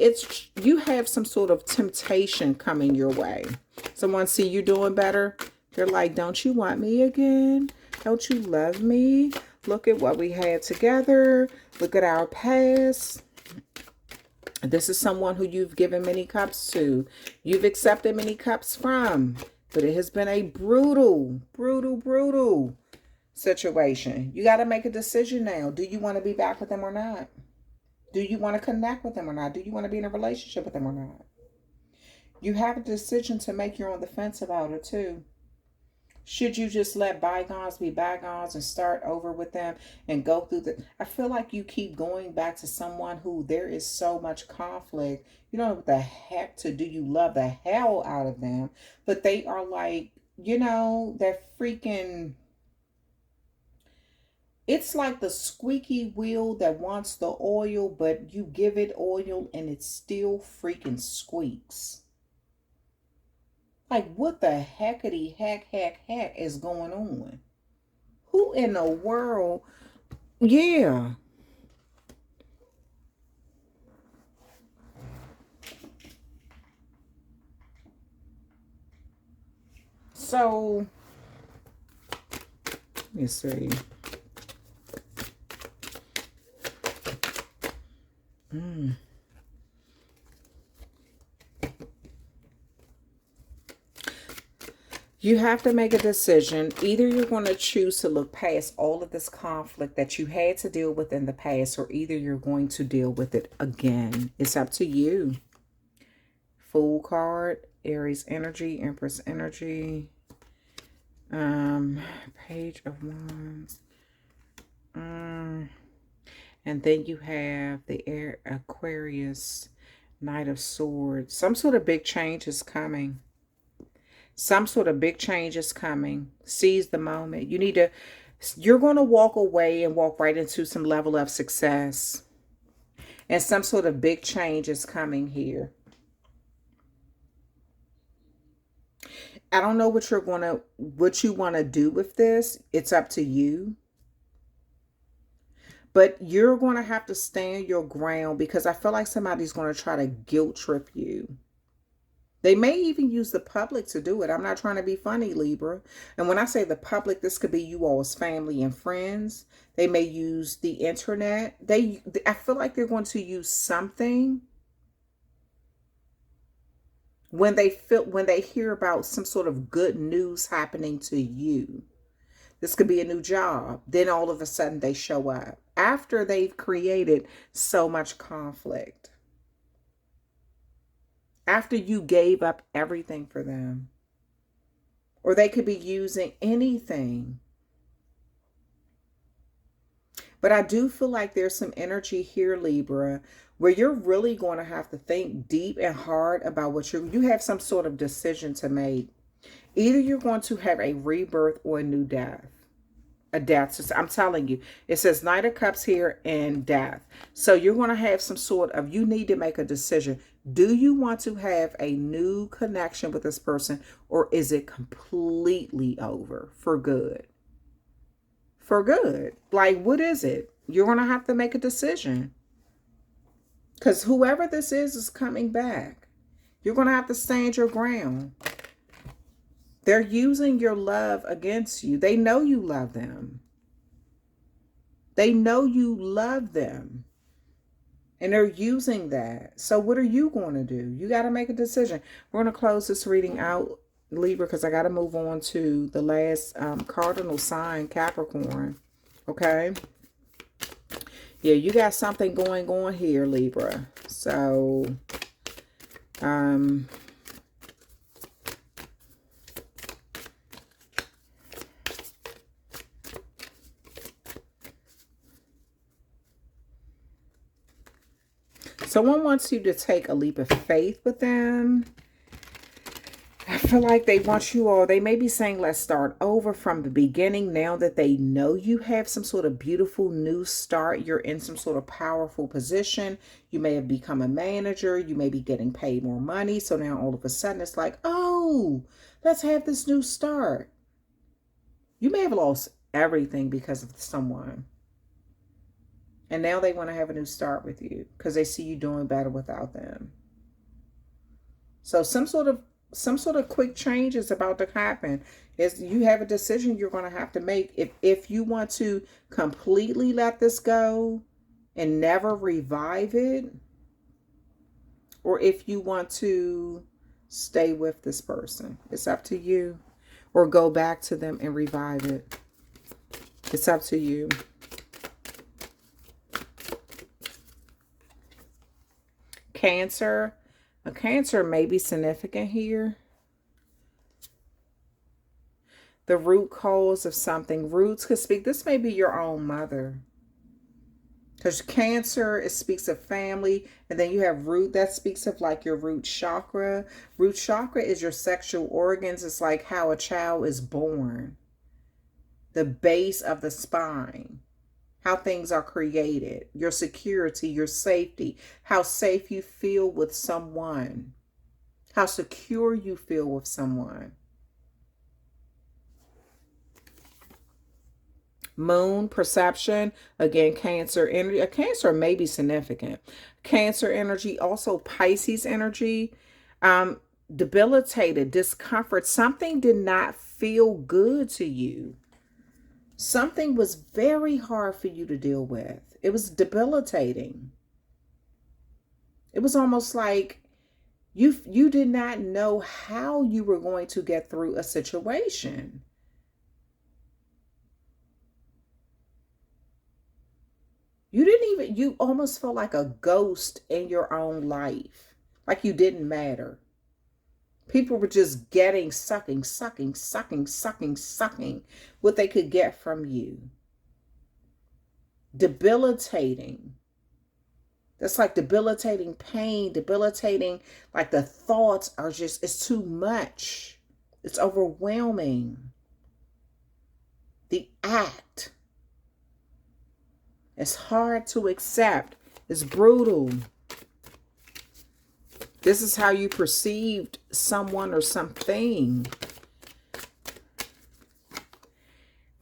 you have some sort of temptation coming your way. Someone see you doing better. They're like, don't you want me again? Don't you love me? Look at what we had together. Look at our past. This is someone who you've given many cups to. You've accepted many cups from. But it has been a brutal, brutal, brutal situation. You got to make a decision now. Do you want to be back with them or not? Do you want to connect with them or not? Do you want to be in a relationship with them or not? You have a decision to make. You're on the fence about it too. Should you just let bygones be bygones and start over with them and go through I feel like you keep going back to someone who there is so much conflict. You don't know what the heck to do. You love the hell out of them, but they are like, that freaking, it's like the squeaky wheel that wants the oil, but you give it oil and it still freaking squeaks. Like, what the heckity heck is going on? Who in the world? Yeah. So, let me see. You have to make a decision. Either you're going to choose to look past all of this conflict that you had to deal with in the past, or either you're going to deal with it again. It's up to you. Fool card, Aries energy, Empress energy, Page of Wands. And then you have the Aquarius, Knight of Swords. Some sort of big change is coming. Some sort of big change is coming. Seize the moment. You're going to walk away and walk right into some level of success. And some sort of big change is coming here. I don't know what you want to do with this. It's up to you. But you're going to have to stand your ground, because I feel like somebody's going to try to guilt trip you. They may even use the public to do it. I'm not trying to be funny, Libra. And when I say the public, this could be you all's family and friends. They may use the internet. I feel like they're going to use something when they hear about some sort of good news happening to you. This could be a new job. Then all of a sudden they show up after they've created so much conflict. After you gave up everything for them. Or they could be using anything. But I do feel like there's some energy here, Libra, where you're really going to have to think deep and hard about what you have some sort of decision to make. Either you're going to have a rebirth or a new death. A death. I'm telling you, it says Knight of Cups here and death. So you're going to have some sort of, you need to make a decision. Do you want to have a new connection with this person, or is it completely over for good? For good. Like, what is it? You're going to have to make a decision. Because whoever this is coming back. You're going to have to stand your ground. They're using your love against you. They know you love them. They know you love them. And they're using that. So what are you going to do? You got to make a decision. We're going to close this reading out, Libra, because I got to move on to the last cardinal sign, Capricorn. Okay? Yeah, you got something going on here, Libra. So, someone wants you to take a leap of faith with them. I feel like they want you all, they may be saying, let's start over from the beginning now that they know you have some sort of beautiful new start. You're in some sort of powerful position. You may have become a manager. You may be getting paid more money. So now all of a sudden it's like, oh, let's have this new start. You may have lost everything because of someone. And now they want to have a new start with you because they see you doing better without them. So some sort of quick change is about to happen. You have a decision you're going to have to make. If you want to completely let this go and never revive it, or if you want to stay with this person. It's up to you. Or go back to them and revive it. It's up to you. Cancer. A Cancer may be significant here. The root cause of something. Roots could speak. This may be your own mother. Because Cancer, it speaks of family. And then you have root. That speaks of like your root chakra. Root chakra is your sexual organs. It's like how a child is born. The base of the spine. How things are created. Your security, your safety. How safe you feel with someone. How secure you feel with someone. Moon, perception. Again, Cancer energy. A Cancer may be significant. Cancer energy, also Pisces energy. Debilitated, discomfort. Something did not feel good to you. Something was very hard for you to deal with. It was debilitating. It was almost like you did not know how you were going to get through a situation. You almost felt like a ghost in your own life. Like you didn't matter. People were just sucking what they could get from you. Debilitating. That's like debilitating pain, debilitating, like the thoughts are just, it's too much. It's overwhelming. The act. It's hard to accept. It's brutal. This is how you perceived someone or something.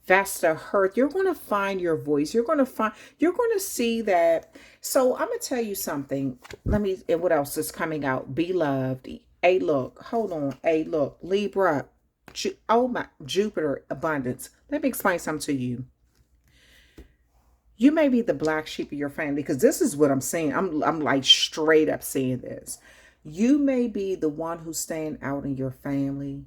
That's the hurt. You're going to find your voice. You're going to see that. So I'm going to tell you something. And what else is coming out? Beloved. Hey, look, hold on. Hey, look, Libra. Oh my, Jupiter, abundance. Let me explain something to you. You may be the black sheep of your family, because this is what I'm saying. I'm like straight up saying this. You may be the one who's staying out in your family.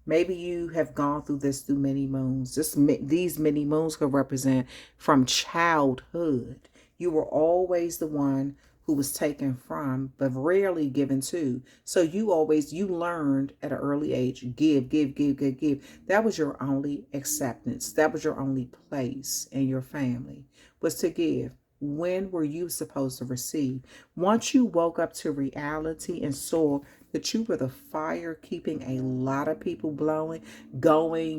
Maybe you have gone through this through many moons. These many moons could represent from childhood. You were always the one who was taken from, but rarely given to. So you learned at an early age, give. That was your only acceptance. That was your only place in your family, was to give. When were you supposed to receive? Once you woke up to reality and saw that you were the fire keeping a lot of people going,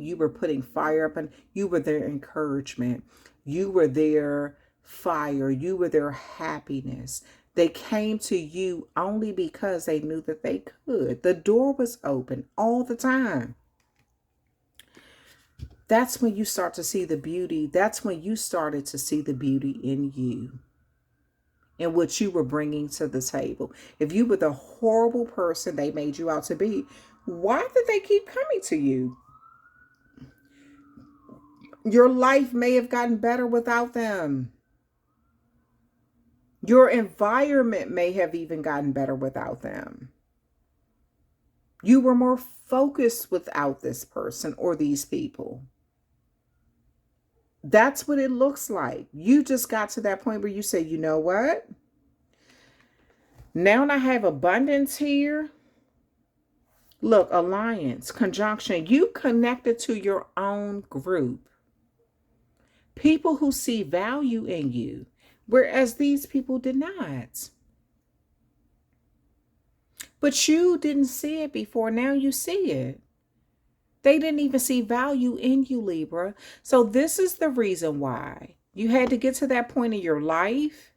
you were putting fire up, and you were their encouragement. You were their fire. You were their happiness. They came to you only because they knew that they could. The door was open all the time. That's when you start to see the beauty. That's when you started to see the beauty in you and what you were bringing to the table. If you were the horrible person they made you out to be, why did they keep coming to you? Your life may have gotten better without them. Your environment may have even gotten better without them. You were more focused without this person or these people. That's what it looks like. You just got to that point where you say, you know what? Now I have abundance here. Look, alliance, conjunction. You connected to your own group. People who see value in you, whereas these people did not. But you didn't see it before. Now you see it. They didn't even see value in you, Libra. So this is the reason why you had to get to that point in your life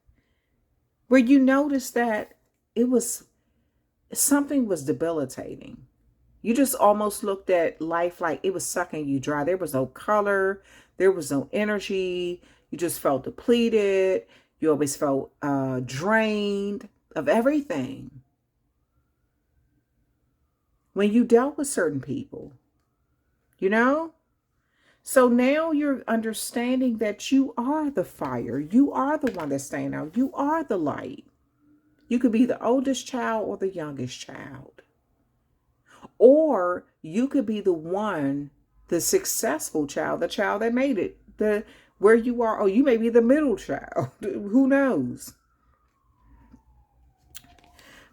where you noticed that something was debilitating. You just almost looked at life like it was sucking you dry. There was no color. There was no energy. You just felt depleted. You always felt drained of everything. When you dealt with certain people. You know? So now you're understanding that you are the fire. You are the one that's staying out. You are the light. You could be the oldest child or the youngest child. Or you could be the one, the successful child, the child that made it. Where you are, or you may be the middle child. Who knows?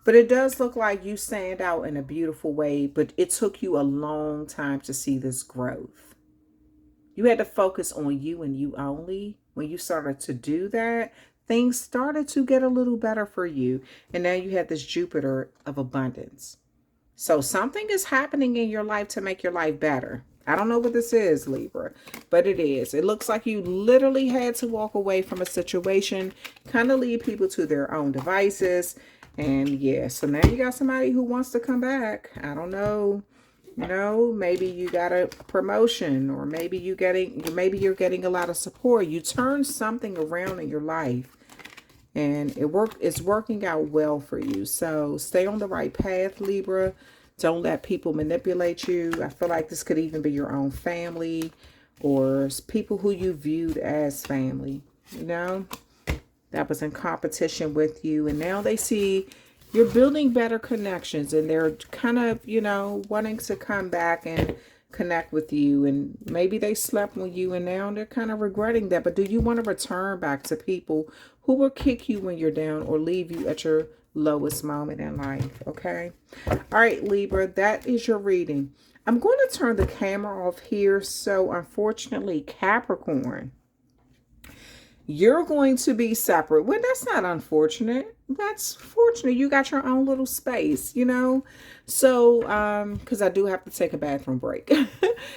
But it does look like you stand out in a beautiful way, but it took you a long time to see this growth. You had to focus on you and you only. When you started to do that, things started to get a little better for you. And now you have this Jupiter of abundance. So something is happening in your life to make your life better. I don't know what this is, Libra, but it is. It looks like you literally had to walk away from a situation, kind of leave people to their own devices. And yeah, so now you got somebody who wants to come back. I don't know. You know, maybe you got a promotion, or maybe you're getting a lot of support. You turn something around in your life, and it's working out well for you. So stay on the right path, Libra. Don't let people manipulate you. I feel like this could even be your own family or people who you viewed as family, you know, that was in competition with you. And now they see you're building better connections, and they're kind of, you know, wanting to come back and connect with you. And maybe they slept with you and now they're kind of regretting that. But do you want to return back to people who will kick you when you're down or leave you at your lowest moment in life? Okay. All right, Libra, that is your reading. I'm going to turn the camera off here. So unfortunately, Capricorn, You're going to be separate. Well, that's not unfortunate. That's fortunate. You got your own little space, you know? So, because I do have to take a bathroom break.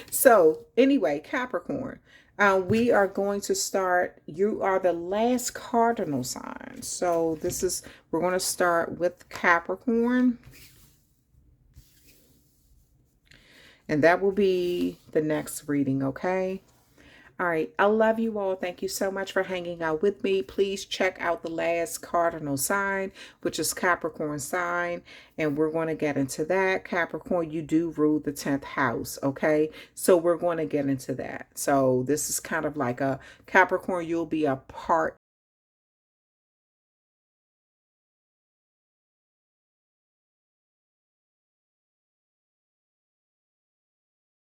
So, anyway, Capricorn, we are going to start. You are the last cardinal sign. So, we're going to start with Capricorn. And that will be the next reading, okay? All right. I love you all. Thank you so much for hanging out with me. Please check out the last cardinal sign, which is Capricorn sign. And we're going to get into that. Capricorn, you do rule the 10th house. Okay. So we're going to get into that. So this is kind of like a Capricorn. You'll be a part